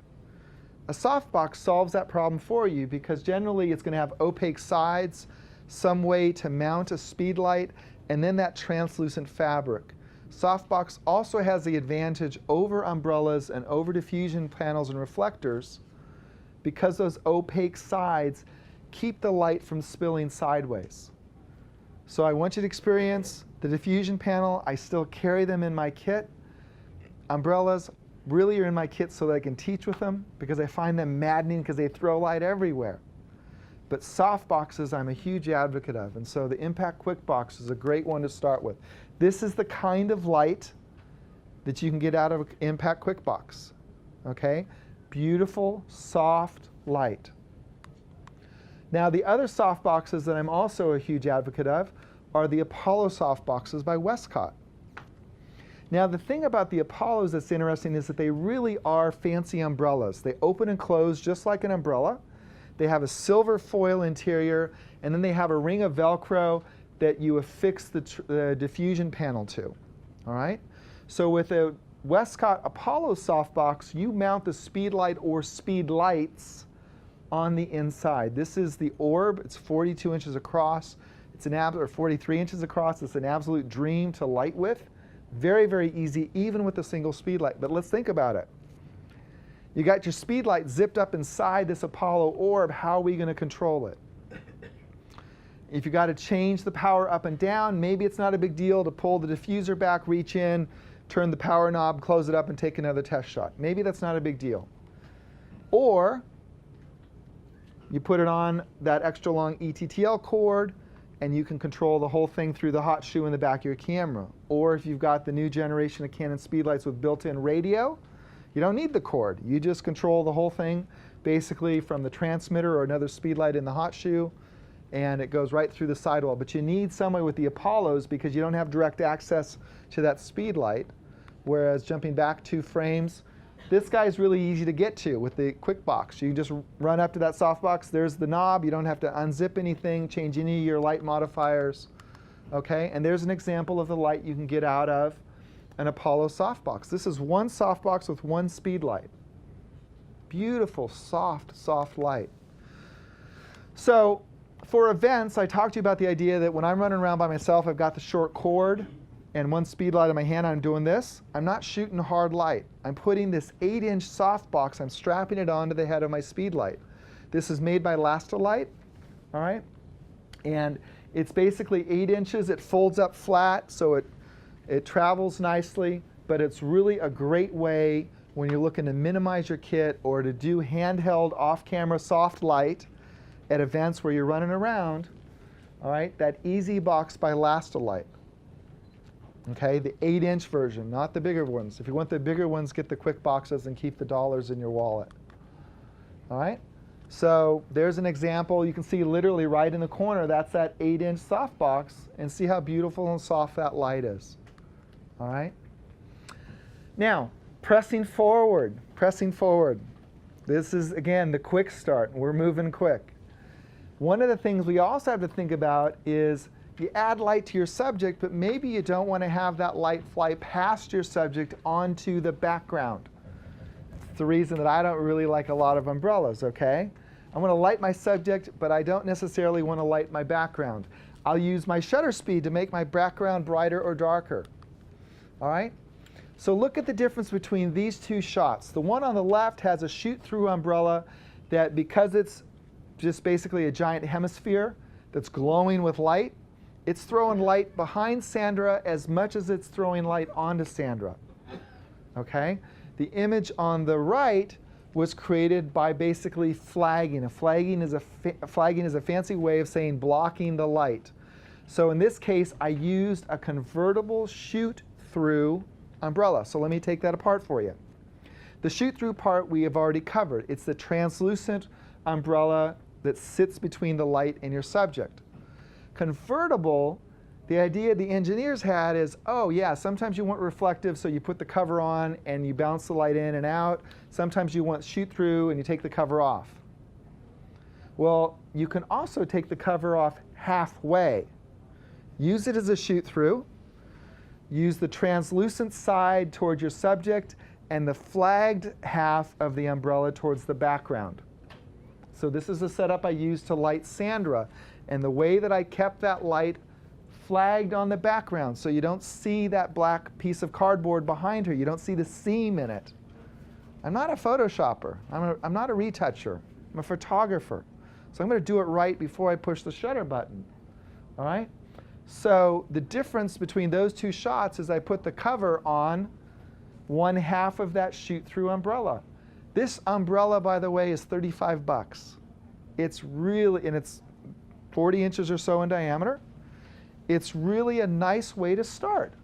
A softbox solves that problem for you because generally it's going to have opaque sides, some way to mount a speed light, and then that translucent fabric. Softbox also has the advantage over umbrellas and over diffusion panels and reflectors because those opaque sides keep the light from spilling sideways. So I want you to experience the diffusion panel. I still carry them in my kit. Umbrellas really are in my kit so that I can teach with them because I find them maddening because they throw light everywhere. But soft boxes I'm a huge advocate of, and so the Impact Quick Box is a great one to start with. This is the kind of light that you can get out of Impact Quick Box. Okay? Beautiful, soft light. Now the other soft boxes that I'm also a huge advocate of are the Apollo soft boxes by Westcott. Now the thing about the Apollos that's interesting is that they really are fancy umbrellas. They open and close just like an umbrella. They have a silver foil interior, and then they have a ring of Velcro that you affix the diffusion panel to. All right? So with a Westcott Apollo softbox, you mount the speed light or speed lights on the inside. This is the orb. It's 42 inches across. It's or 43 inches across. It's an absolute dream to light with. Very, very easy, even with a single speed light. But let's think about it. You got your speed light zipped up inside this Apollo orb. How are we going to control it? If you got to change the power up and down, maybe it's not a big deal to pull the diffuser back, reach in, turn the power knob, close it up, and take another test shot. Maybe that's not a big deal. Or you put it on that extra long ETTL cord, and you can control the whole thing through the hot shoe in the back of your camera. Or if you've got the new generation of Canon speedlights with built-in radio, you don't need the cord. You just control the whole thing basically from the transmitter or another speedlight in the hot shoe, and it goes right through the sidewall. But you need somewhere with the Apollos because you don't have direct access to that speedlight, whereas jumping back 2 frames, this guy's really easy to get to with the quick box. You can just run up to that softbox. There's the knob. You don't have to unzip anything, change any of your light modifiers. Okay, and there's an example of the light you can get out of an Apollo softbox. This is one softbox with one speed light. Beautiful, soft, soft light. So for events, I talked to you about the idea that when I'm running around by myself, I've got the short cord and one speed light in my hand, I'm doing this. I'm not shooting hard light. I'm putting this 8-inch softbox, I'm strapping it onto the head of my speed light. This is made by Lastolite, all right? And It's basically 8 inches. It folds up flat, so it travels nicely, but it's really a great way when you're looking to minimize your kit or to do handheld off-camera soft light at events where you're running around. All right, that Easy Box by Lastolite. Okay, the 8-inch version, not the bigger ones. If you want the bigger ones, get the quick boxes and keep the dollars in your wallet. All right, so there's an example. You can see literally right in the corner, that's that 8-inch softbox, and see how beautiful and soft that light is. All right. Now, pressing forward. This is, again, the quick start. We're moving quick. One of the things we also have to think about is you add light to your subject, but maybe you don't want to have that light fly past your subject onto the background. It's the reason that I don't really like a lot of umbrellas, okay? I want to light my subject, but I don't necessarily want to light my background. I'll use my shutter speed to make my background brighter or darker. All right? So look at the difference between these two shots. The one on the left has a shoot-through umbrella that, because it's just basically a giant hemisphere that's glowing with light, it's throwing light behind Sandra as much as it's throwing light onto Sandra. Okay? The image on the right was created by basically flagging. Flagging is a fancy way of saying blocking the light. So in this case, I used a convertible shoot-through umbrella. So let me take that apart for you. The shoot-through part we have already covered. It's the translucent umbrella that sits between the light and your subject. Convertible, the idea the engineers had is, oh yeah, sometimes you want reflective, so you put the cover on and you bounce the light in and out. Sometimes you want shoot-through and you take the cover off. Well, you can also take the cover off halfway. Use it as a shoot-through. Use the translucent side toward your subject and the flagged half of the umbrella towards the background. So this is the setup I used to light Sandra, and the way that I kept that light flagged on the background so you don't see that black piece of cardboard behind her. You don't see the seam in it. I'm not a Photoshopper. I'm not a retoucher. I'm a photographer. So I'm going to do it right before I push the shutter button. All right? So the difference between those two shots is I put the cover on one half of that shoot-through umbrella. This umbrella, by the way, is 35 bucks. It's really, and it's 40 inches or so in diameter. It's really a nice way to start.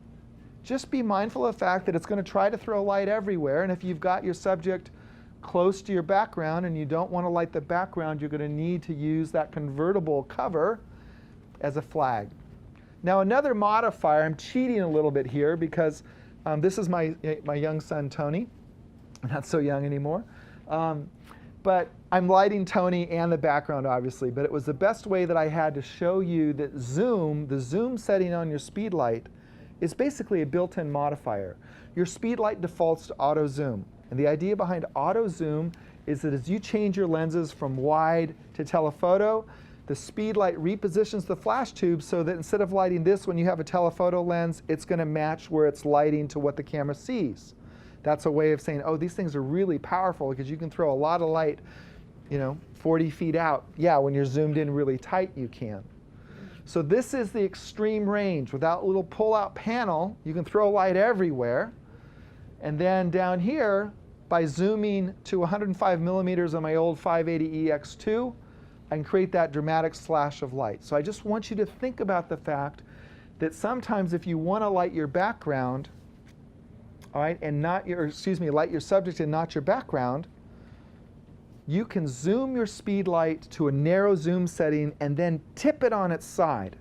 Just be mindful of the fact that it's going to try to throw light everywhere, and if you've got your subject close to your background and you don't want to light the background, you're going to need to use that convertible cover as a flag. Now another modifier, I'm cheating a little bit here because this is my young son, Tony. I'm not so young anymore. But I'm lighting Tony and the background, obviously, but it was the best way that I had to show you that zoom, the zoom setting on your speed light, is basically a built-in modifier. Your speed light defaults to auto zoom. And the idea behind auto zoom is that as you change your lenses from wide to telephoto, the speed light repositions the flash tube so that instead of lighting this when you have a telephoto lens, it's going to match where it's lighting to what the camera sees. That's a way of saying, oh, these things are really powerful because you can throw a lot of light, 40 feet out. Yeah, when you're zoomed in really tight, you can. So this is the extreme range. Without a little pull-out panel, you can throw light everywhere. And then down here, by zooming to 105 millimeters on my old 580EX2, I can create that dramatic slash of light. So I just want you to think about the fact that sometimes if you want to light your background, all right, and light your subject and not your background, you can zoom your speed light to a narrow zoom setting and then tip it on its side.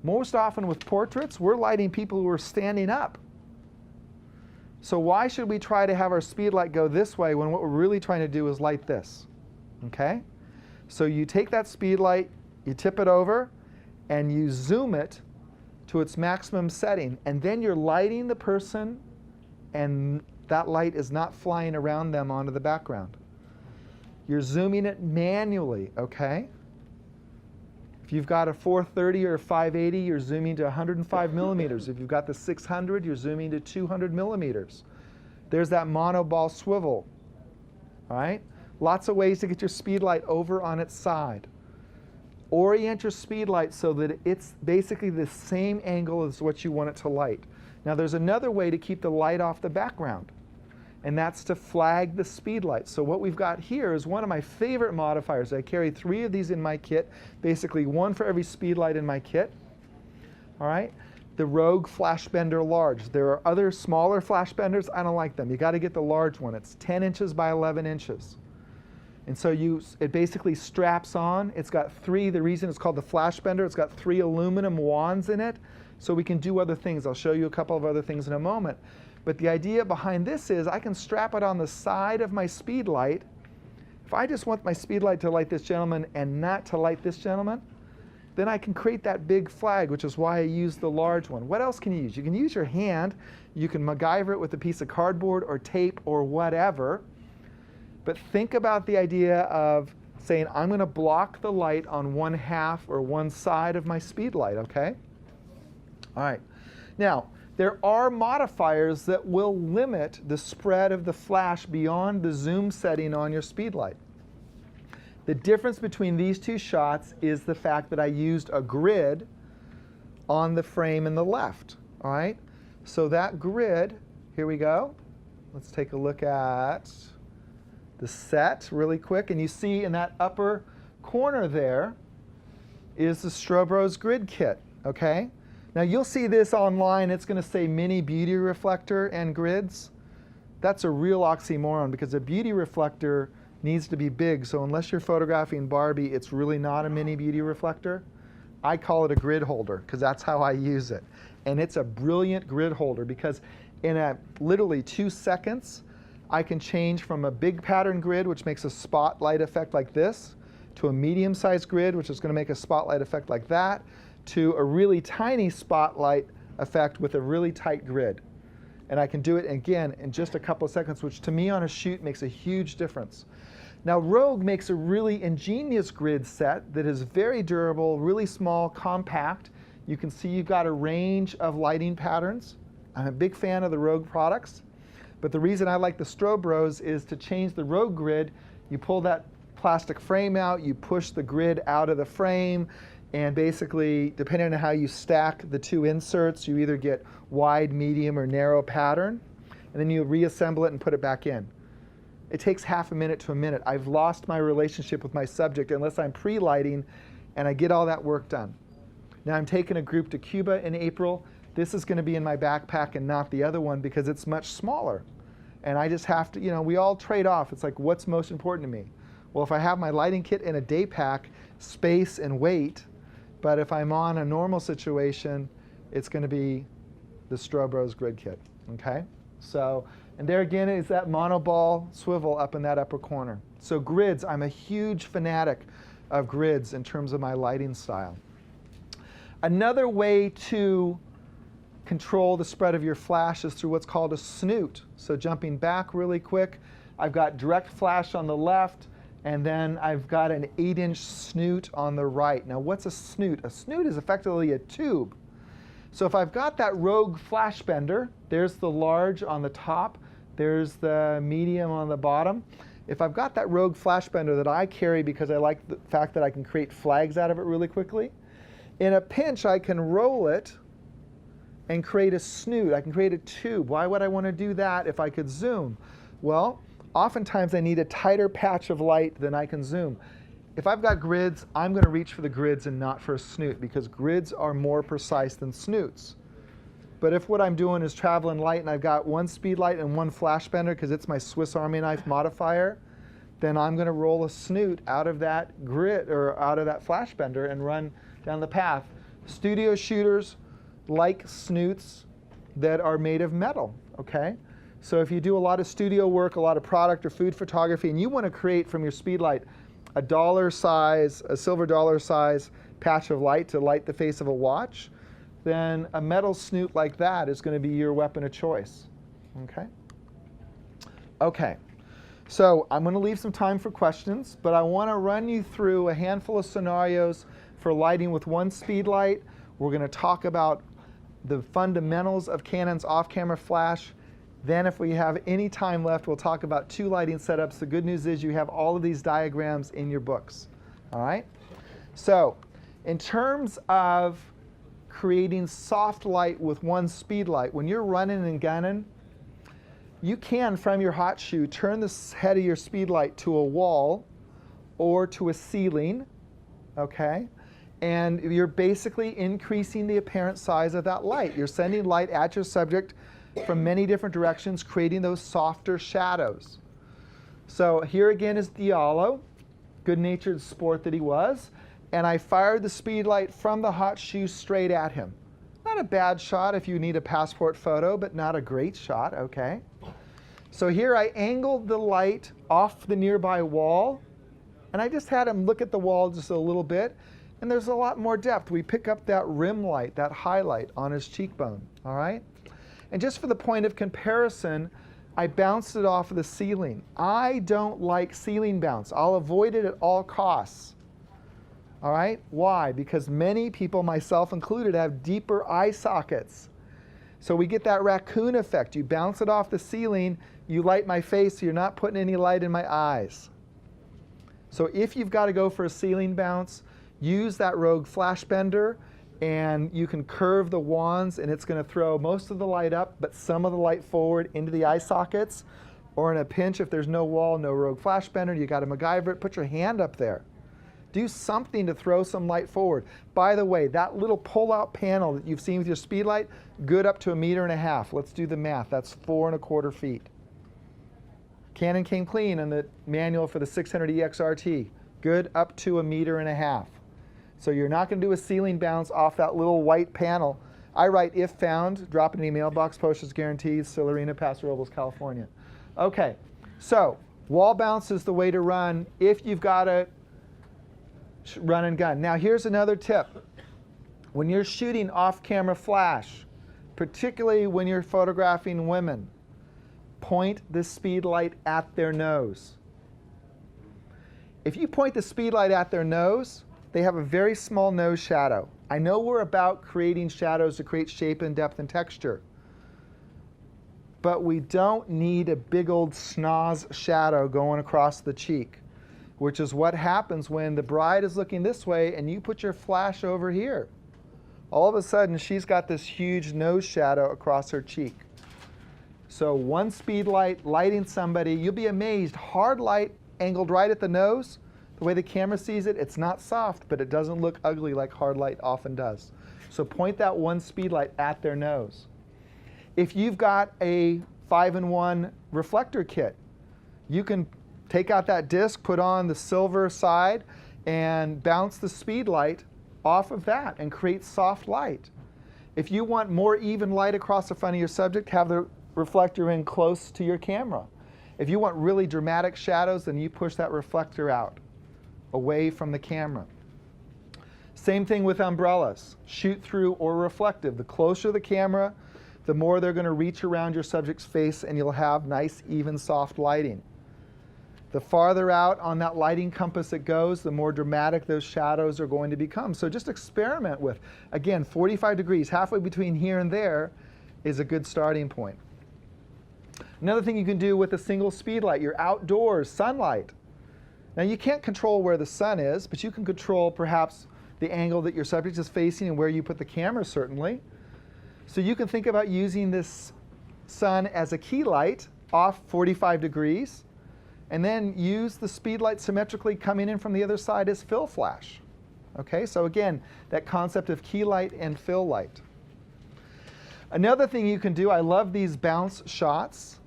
Most often with portraits, we're lighting people who are standing up. So why should we try to have our speed light go this way when what we're really trying to do is light this? Okay? So you take that speed light, you tip it over, and you zoom it to its maximum setting, and then you're lighting the person, and that light is not flying around them onto the background. You're zooming it manually, okay? If you've got a 430 or a 580, you're zooming to 105 millimeters. If you've got the 600, you're zooming to 200 millimeters. There's that monoball swivel, all right? Lots of ways to get your speed light over on its side. orient your speed light so that it's basically the same angle as what you want it to light. Now there's another way to keep the light off the background, and that's to flag the speed light. So what we've got here is one of my favorite modifiers. I carry 3 of these in my kit, basically 1 for every speed light in my kit. All right, the Rogue Flash Bender Large. There are other smaller flash benders. I don't like them. You got to get the large one. It's 10 inches by 11 inches. And so it basically straps on. It's got 3, the reason it's called the Flash Bender, it's got 3 aluminum wands in it, so we can do other things. I'll show you a couple of other things in a moment. But the idea behind this is I can strap it on the side of my speed light. If I just want my speed light to light this gentleman and not to light this gentleman, then I can create that big flag, which is why I use the large one. What else can you use? You can use your hand. You can MacGyver it with a piece of cardboard or tape or whatever. But think about the idea of saying, I'm going to block the light on 1/2 or one side of my speed light, okay? All right. Now, there are modifiers that will limit the spread of the flash beyond the zoom setting on your speed light. The difference between these 2 shots is the fact that I used a grid on the frame in the left, all right? So that grid, here we go. Let's take a look at the set really quick. And you see in that upper corner there is the Strobros grid kit, okay? Now you'll see this online. It's going to say mini beauty reflector and grids. That's a real oxymoron because a beauty reflector needs to be big. So unless you're photographing Barbie, it's really not a mini beauty reflector. I call it a grid holder because that's how I use it. And it's a brilliant grid holder because in literally 2 seconds, I can change from a big pattern grid, which makes a spotlight effect like this, to a medium-sized grid, which is going to make a spotlight effect like that, to a really tiny spotlight effect with a really tight grid. And I can do it, again, in just a couple of seconds, which to me on a shoot makes a huge difference. Now, Rogue makes a really ingenious grid set that is very durable, really small, compact. You can see you've got a range of lighting patterns. I'm a big fan of the Rogue products. But the reason I like the Strobros is to change the Rogue grid, you pull that plastic frame out, you push the grid out of the frame, and basically, depending on how you stack the 2 inserts, you either get wide, medium, or narrow pattern, and then you reassemble it and put it back in. It takes half a minute to a minute. I've lost my relationship with my subject unless I'm pre-lighting and I get all that work done. Now I'm taking a group to Cuba in April. This is going to be in my backpack and not the other one because it's much smaller. And I just have to, we all trade off. It's like, what's most important to me? Well, if I have my lighting kit in a day pack, space and weight. But if I'm on a normal situation, it's going to be the Strobros grid kit, okay? So, and there again is that monoball swivel up in that upper corner. So grids, I'm a huge fanatic of grids in terms of my lighting style. Another way to control the spread of your flash is through what's called a snoot. So jumping back really quick, I've got direct flash on the left, and then I've got an 8-inch snoot on the right. Now what's a snoot? A snoot is effectively a tube. So if I've got that Rogue Flash Bender, there's the large on the top, there's the medium on the bottom. If I've got that Rogue Flash Bender that I carry because I like the fact that I can create flags out of it really quickly, in a pinch I can roll it and create a snoot. I can create a tube. Why would I want to do that if I could zoom? Well, oftentimes I need a tighter patch of light than I can zoom. If I've got grids, I'm going to reach for the grids and not for a snoot because grids are more precise than snoots. But if what I'm doing is traveling light and I've got one speed light and one flash bender because it's my Swiss Army knife modifier, then I'm going to roll a snoot out of that grid or out of that flash bender and run down the path. Studio shooters like snoots that are made of metal, okay? So if you do a lot of studio work, a lot of product or food photography, and you want to create from your speed light a dollar size, a silver dollar size patch of light to light the face of a watch, then a metal snoot like that is going to be your weapon of choice, okay? Okay, so I'm going to leave some time for questions, but I want to run you through a handful of scenarios for lighting with one speed light. We're going to talk about the fundamentals of Canon's off-camera flash. Then if we have any time left, we'll talk about 2 lighting setups. The good news is you have all of these diagrams in your books, all right? So in terms of creating soft light with one speed light, when you're running and gunning, you can, from your hot shoe, turn the head of your speed light to a wall or to a ceiling, okay? And you're basically increasing the apparent size of that light. You're sending light at your subject from many different directions, creating those softer shadows. So here again is Diallo, good-natured sport that he was, and I fired the speed light from the hot shoe straight at him. Not a bad shot if you need a passport photo, but not a great shot, okay? So here I angled the light off the nearby wall, and I just had him look at the wall just a little bit, and there's a lot more depth. We pick up that rim light, that highlight on his cheekbone, all right? And just for the point of comparison, I bounced it off of the ceiling. I don't like ceiling bounce. I'll avoid it at all costs. All right? Why? Because many people, myself included, have deeper eye sockets. So we get that raccoon effect. You bounce it off the ceiling, you light my face, so you're not putting any light in my eyes. So if you've got to go for a ceiling bounce, use that Rogue Flash Bender, and you can curve the wands, and it's going to throw most of the light up, but some of the light forward into the eye sockets. Or in a pinch, if there's no wall, no Rogue Flash Bender, you got to MacGyver it, put your hand up there. Do something to throw some light forward. By the way, that little pull-out panel that you've seen with your speed light, good up to 1.5 meters. Let's do the math. That's 4.25 feet. Canon came clean in the manual for the 600EX RT. Good up to 1.5 meters. So you're not going to do a ceiling bounce off that little white panel. I write if found, drop it in the mailbox, postage guaranteed, Silarina, Paso Robles, California. Okay, so wall bounce is the way to run if you've got to run and gun. Now here's another tip. When you're shooting off-camera flash, particularly when you're photographing women, point the speed light at their nose. If you point the speed light at their nose, they have a very small nose shadow. I know we're about creating shadows to create shape and depth and texture, but we don't need a big old schnoz shadow going across the cheek, which is what happens when the bride is looking this way and you put your flash over here. All of a sudden, she's got this huge nose shadow across her cheek. So one speed light lighting somebody, you'll be amazed. Hard light angled right at the nose, the way the camera sees it, it's not soft, but it doesn't look ugly like hard light often does. So point that one speed light at their nose. If you've got a 5-in-1 reflector kit, you can take out that disc, put on the silver side, and bounce the speed light off of that and create soft light. If you want more even light across the front of your subject, have the reflector in close to your camera. If you want really dramatic shadows, then you push that reflector out, away from the camera. Same thing with umbrellas, shoot through or reflective. The closer the camera, the more they're going to reach around your subject's face and you'll have nice, even, soft lighting. The farther out on that lighting compass it goes, the more dramatic those shadows are going to become. So just experiment with, again, 45 degrees, halfway between here and there is a good starting point. Another thing you can do with a single speed light, you're outdoors, sunlight. Now you can't control where the sun is, but you can control perhaps the angle that your subject is facing and where you put the camera, certainly. So you can think about using this sun as a key light off 45 degrees, and then use the speed light symmetrically coming in from the other side as fill flash. Okay, so again, that concept of key light and fill light. Another thing you can do, I love these bounce shots.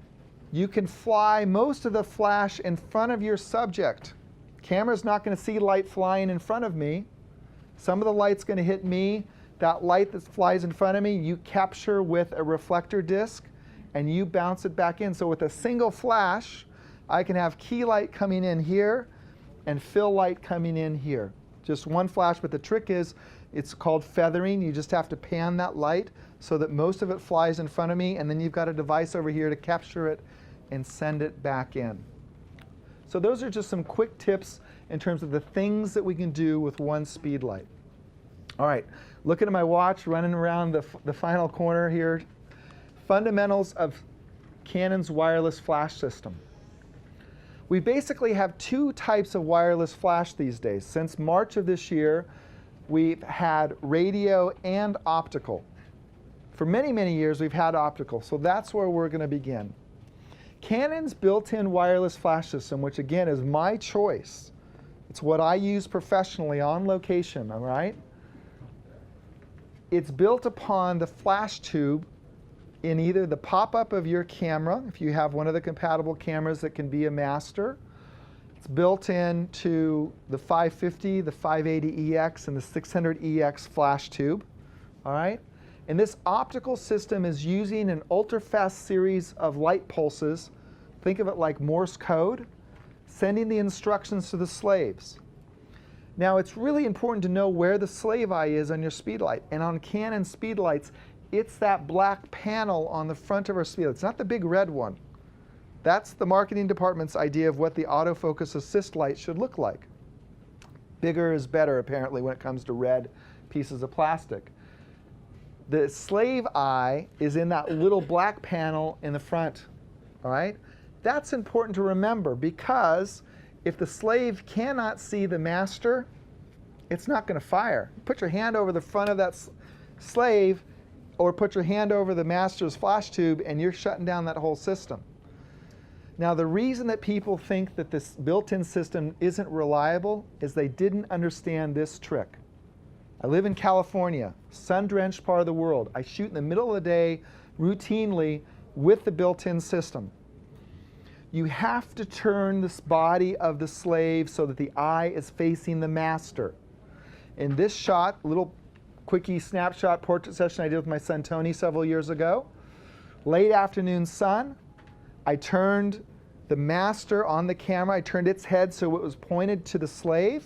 You can fly most of the flash in front of your subject. Camera's not going to see light flying in front of me. Some of the light's going to hit me. That light that flies in front of me, you capture with a reflector disc, and you bounce it back in. So with a single flash, I can have key light coming in here and fill light coming in here. Just one flash, but the trick is it's called feathering. You just have to pan that light so that most of it flies in front of me, and then you've got a device over here to capture it and send it back in. So those are just some quick tips in terms of the things that we can do with one speed light. All right, looking at my watch, running around the final corner here. Fundamentals of Canon's wireless flash system. We basically have two types of wireless flash these days. Since March of this year, we've had radio and optical. For many, many years, we've had optical, so that's where we're going to begin. Canon's built-in wireless flash system, which again is my choice, it's what I use professionally on location, all right? It's built upon the flash tube in either the pop-up of your camera, if you have one of the compatible cameras that can be a master. It's built into the 550, the 580EX, and the 600EX flash tube, all right? And this optical system is using an ultra-fast series of light pulses, think of it like Morse code, sending the instructions to the slaves. Now, it's really important to know where the slave eye is on your speedlight. And on Canon speedlights, it's that black panel on the front of our speedlight. It's not the big red one. That's the marketing department's idea of what the autofocus assist light should look like. Bigger is better, apparently, when it comes to red pieces of plastic. The slave eye is in that little black panel in the front, all right? That's important to remember because if the slave cannot see the master, it's not going to fire. Put your hand over the front of that slave or put your hand over the master's flash tube and you're shutting down that whole system. Now, the reason that people think that this built-in system isn't reliable is they didn't understand this trick. I live in California, sun-drenched part of the world. I shoot in the middle of the day routinely with the built-in system. You have to turn this body of the slave so that the eye is facing the master. In this shot, little quickie snapshot portrait session I did with my son Tony several years ago, late afternoon sun, I turned the master on the camera, I turned its head so it was pointed to the slave,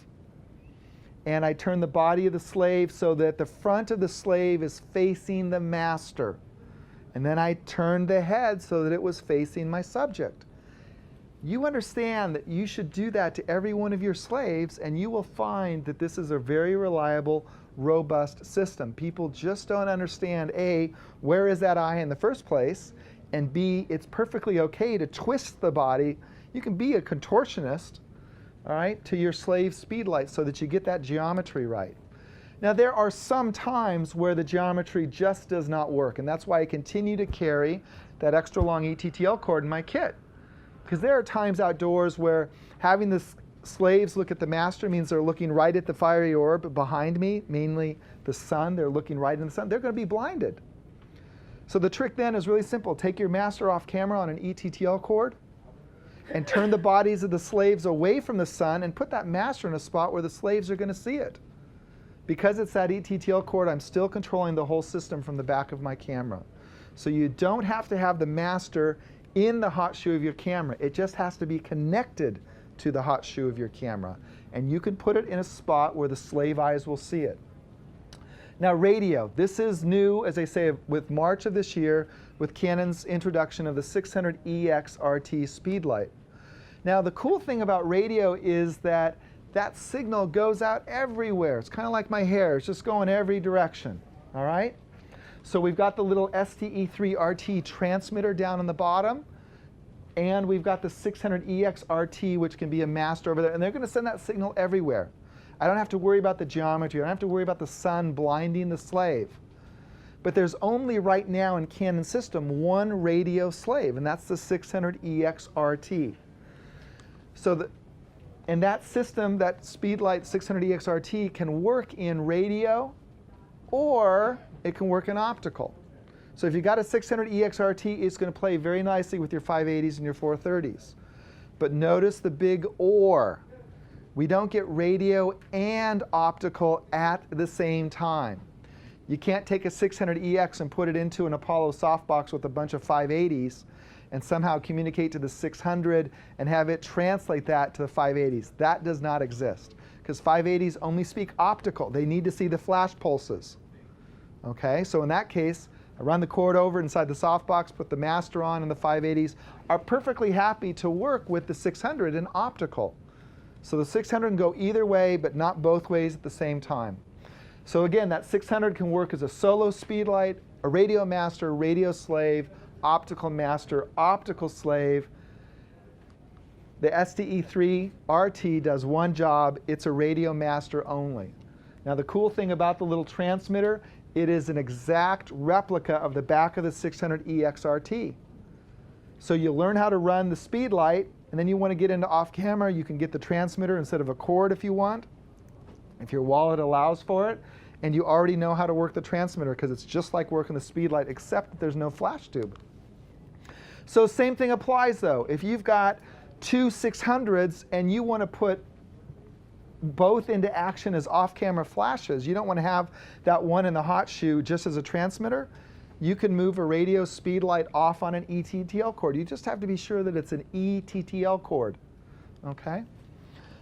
and I turned the body of the slave so that the front of the slave is facing the master. And then I turned the head so that it was facing my subject. You understand that you should do that to every one of your slaves, and you will find that this is a very reliable, robust system. People just don't understand, A, where is that eye in the first place, and B, it's perfectly okay to twist the body. You can be a contortionist, all right, to your slave speedlight so that you get that geometry right. Now, there are some times where the geometry just does not work, and that's why I continue to carry that extra long ETTL cord in my kit. Because there are times outdoors where having the slaves look at the master means they're looking right at the fiery orb behind me, mainly the sun. They're looking right in the sun. They're going to be blinded. So the trick then is really simple. Take your master off camera on an ETTL cord and turn the bodies of the slaves away from the sun and put that master in a spot where the slaves are going to see it. Because it's that ETTL cord, I'm still controlling the whole system from the back of my camera. So you don't have to have the master in the hot shoe of your camera. It just has to be connected to the hot shoe of your camera. And you can put it in a spot where the slave eyes will see it. Now, radio. This is new, as I say, with March of this year, with Canon's introduction of the 600EX RT speedlight. Now, the cool thing about radio is that that signal goes out everywhere. It's kind of like my hair. It's just going every direction, all right? So we've got the little STE3 RT transmitter down on the bottom, and we've got the 600EX RT, which can be a master over there, and they're going to send that signal everywhere. I don't have to worry about the geometry. I don't have to worry about the sun blinding the slave. But there's only right now in Canon system one radio slave, and that's the 600EX RT. So and that system, that Speedlight 600EX RT, can work in radio, or it can work in optical. So if you've got a 600EX RT, it's going to play very nicely with your 580s and your 430s. But notice the big or. We don't get radio and optical at the same time. You can't take a 600EX and put it into an Apollo softbox with a bunch of 580s and somehow communicate to the 600 and have it translate that to the 580s. That does not exist, because 580s only speak optical. They need to see the flash pulses. Okay, so in that case, I run the cord over inside the softbox, put the master on, and the 580s are perfectly happy to work with the 600 in optical. So the 600 can go either way, but not both ways at the same time. So again, that 600 can work as a solo speedlight, a radio master, radio slave, optical master, optical slave. The SDE3 RT does one job. It's a radio master only. Now the cool thing about the little transmitter, it is an exact replica of the back of the 600EX RT. So you learn how to run the speed light, and then you want to get into off-camera, you can get the transmitter instead of a cord if you want, if your wallet allows for it, and you already know how to work the transmitter because it's just like working the speed light except that there's no flash tube. So same thing applies though. If you've got two 600s and you want to put both into action as off-camera flashes, you don't want to have that one in the hot shoe just as a transmitter, you can move a radio speed light off on an eTTL cord. You just have to be sure that it's an eTTL cord. Okay?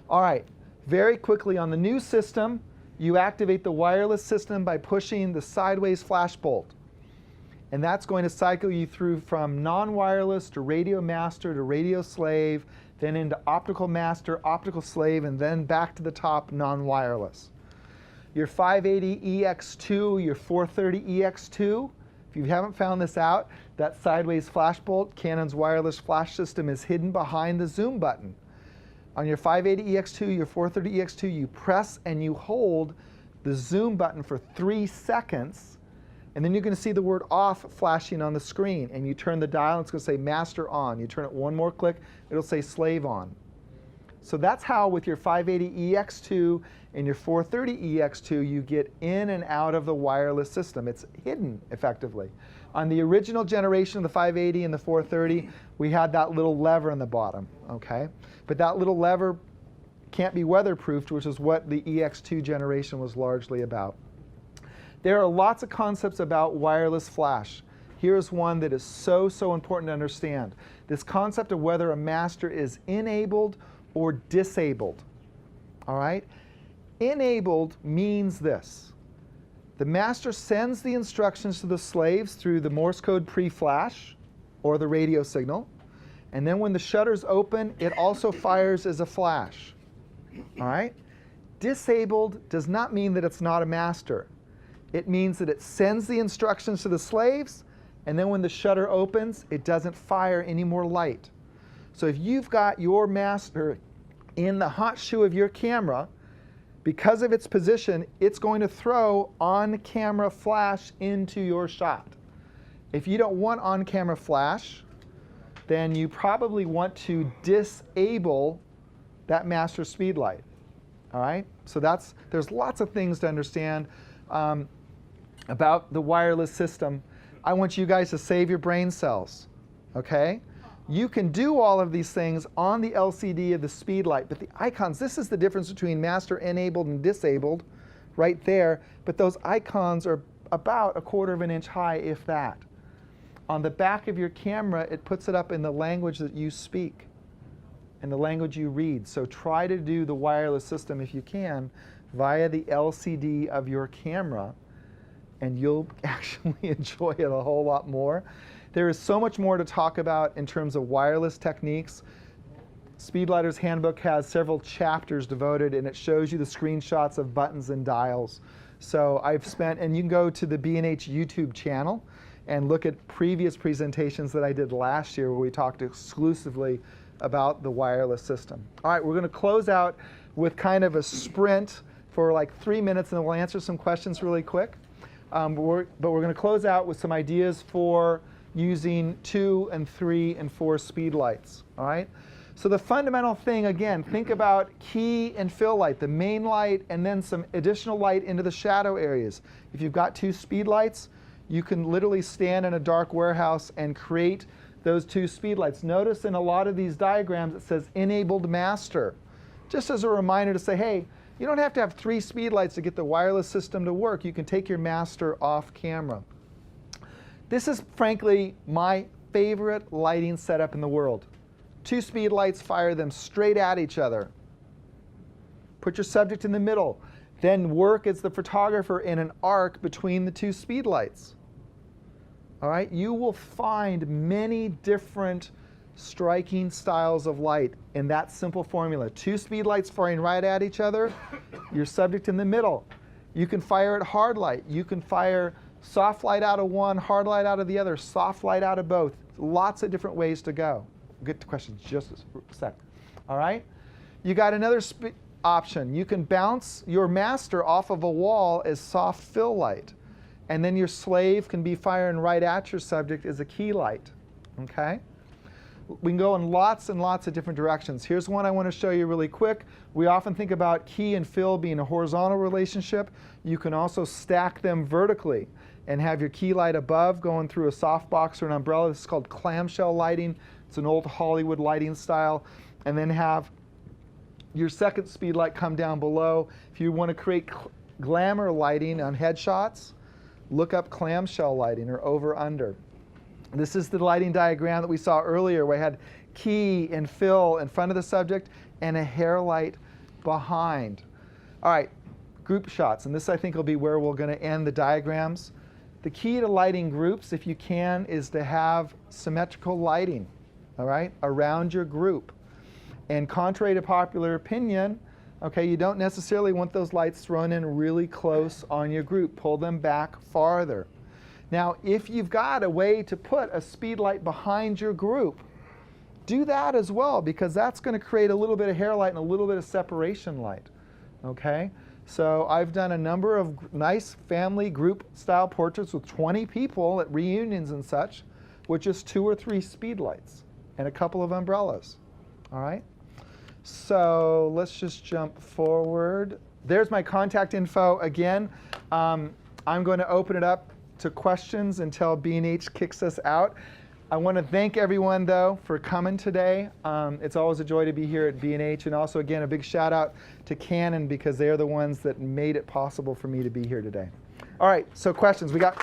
All right. Very quickly on the new system, you activate the wireless system by pushing the sideways flash bolt. And that's going to cycle you through from non-wireless to radio master to radio slave, then into optical master, optical slave, and then back to the top non-wireless. Your 580EX2, your 430EX2, if you haven't found this out, that sideways flash bolt, Canon's wireless flash system, is hidden behind the zoom button. On your 580EX2, your 430EX2, you press and you hold the zoom button for 3 seconds, and then you're going to see the word off flashing on the screen, and you turn the dial, and it's going to say master on. You turn it one more click, it'll say slave on. So that's how with your 580EX2 and your 430EX2 you get in and out of the wireless system. It's hidden effectively. On the original generation of the 580 and the 430, we had that little lever in the bottom, okay? But that little lever can't be weatherproofed, which is what the EX2 generation was largely about. There are lots of concepts about wireless flash. Here's one that is so important to understand. This concept of whether a master is enabled or disabled. All right? Enabled means this. The master sends the instructions to the slaves through the Morse code pre-flash or the radio signal. And then when the shutters open, it also fires as a flash. All right? Disabled does not mean that it's not a master. It means that it sends the instructions to the slaves, and then when the shutter opens, it doesn't fire any more light. So if you've got your master in the hot shoe of your camera, because of its position, it's going to throw on-camera flash into your shot. If you don't want on-camera flash, then you probably want to disable that master speed light. All right? So there's lots of things to understand about the wireless system. I want you guys to save your brain cells. Okay? You can do all of these things on the LCD of the speed light, but the icons, this is the difference between master enabled and disabled right there, but those icons are about 1/4 of an inch high, if that. On the back of your camera, it puts it up in the language that you speak and the language you read. So try to do the wireless system, if you can, via the LCD of your camera, and you'll actually enjoy it a whole lot more. There is so much more to talk about in terms of wireless techniques. Speedlighter's Handbook has several chapters devoted, and it shows you the screenshots of buttons and dials. So I've spent, and you can go to the B&H YouTube channel and look at previous presentations that I did last year where we talked exclusively about the wireless system. All right, we're going to close out with kind of a sprint for like 3 minutes, and then we'll answer some questions really quick. But we're going to close out with some ideas for using 2 and 3 and 4 speed lights. All right? So the fundamental thing, again, think about key and fill light, the main light, and then some additional light into the shadow areas. If you've got 2 speed lights, you can literally stand in a dark warehouse and create those 2 speed lights. Notice in a lot of these diagrams it says enabled master. Just as a reminder to say, hey, you don't have to have 3 speed lights to get the wireless system to work. You can take your master off camera. This is, frankly, my favorite lighting setup in the world. 2 speed lights, fire them straight at each other. Put your subject in the middle. Then work as the photographer in an arc between the 2 speed lights. All right? You will find many different striking styles of light in that simple formula. 2 speed lights firing right at each other, your subject in the middle. You can fire at hard light. You can fire soft light out of one, hard light out of the other, soft light out of both. Lots of different ways to go. We'll get to questions just a sec. All right? You got another option. You can bounce your master off of a wall as soft fill light. And then your slave can be firing right at your subject as a key light. Okay? We can go in lots and lots of different directions. Here's one I want to show you really quick. We often think about key and fill being a horizontal relationship. You can also stack them vertically and have your key light above going through a softbox or an umbrella. This is called clamshell lighting. It's an old Hollywood lighting style. And then have your second speed light come down below. If you want to create glamour lighting on headshots, look up clamshell lighting or over-under. This is the lighting diagram that we saw earlier where I had key and fill in front of the subject and a hair light behind. All right, group shots, and this I think will be where we're going to end the diagrams. The key to lighting groups, if you can, is to have symmetrical lighting, all right, around your group. And contrary to popular opinion, okay, you don't necessarily want those lights thrown in really close on your group. Pull them back farther. Now, if you've got a way to put a speed light behind your group, do that as well, because that's going to create a little bit of hair light and a little bit of separation light. Okay? So I've done a number of nice family group style portraits with 20 people at reunions and such, with just 2 or 3 speed lights and a couple of umbrellas. All right? So let's just jump forward. There's my contact info again. I'm going to open it up to questions until B&H kicks us out. I want to thank everyone, though, for coming today. It's always a joy to be here at B&H. And also, again, a big shout out to Canon, because they are the ones that made it possible for me to be here today. All right, so questions. We got...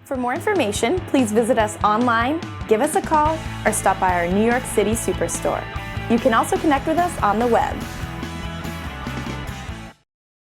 For more information, please visit us online, give us a call, or stop by our New York City Superstore. You can also connect with us on the web.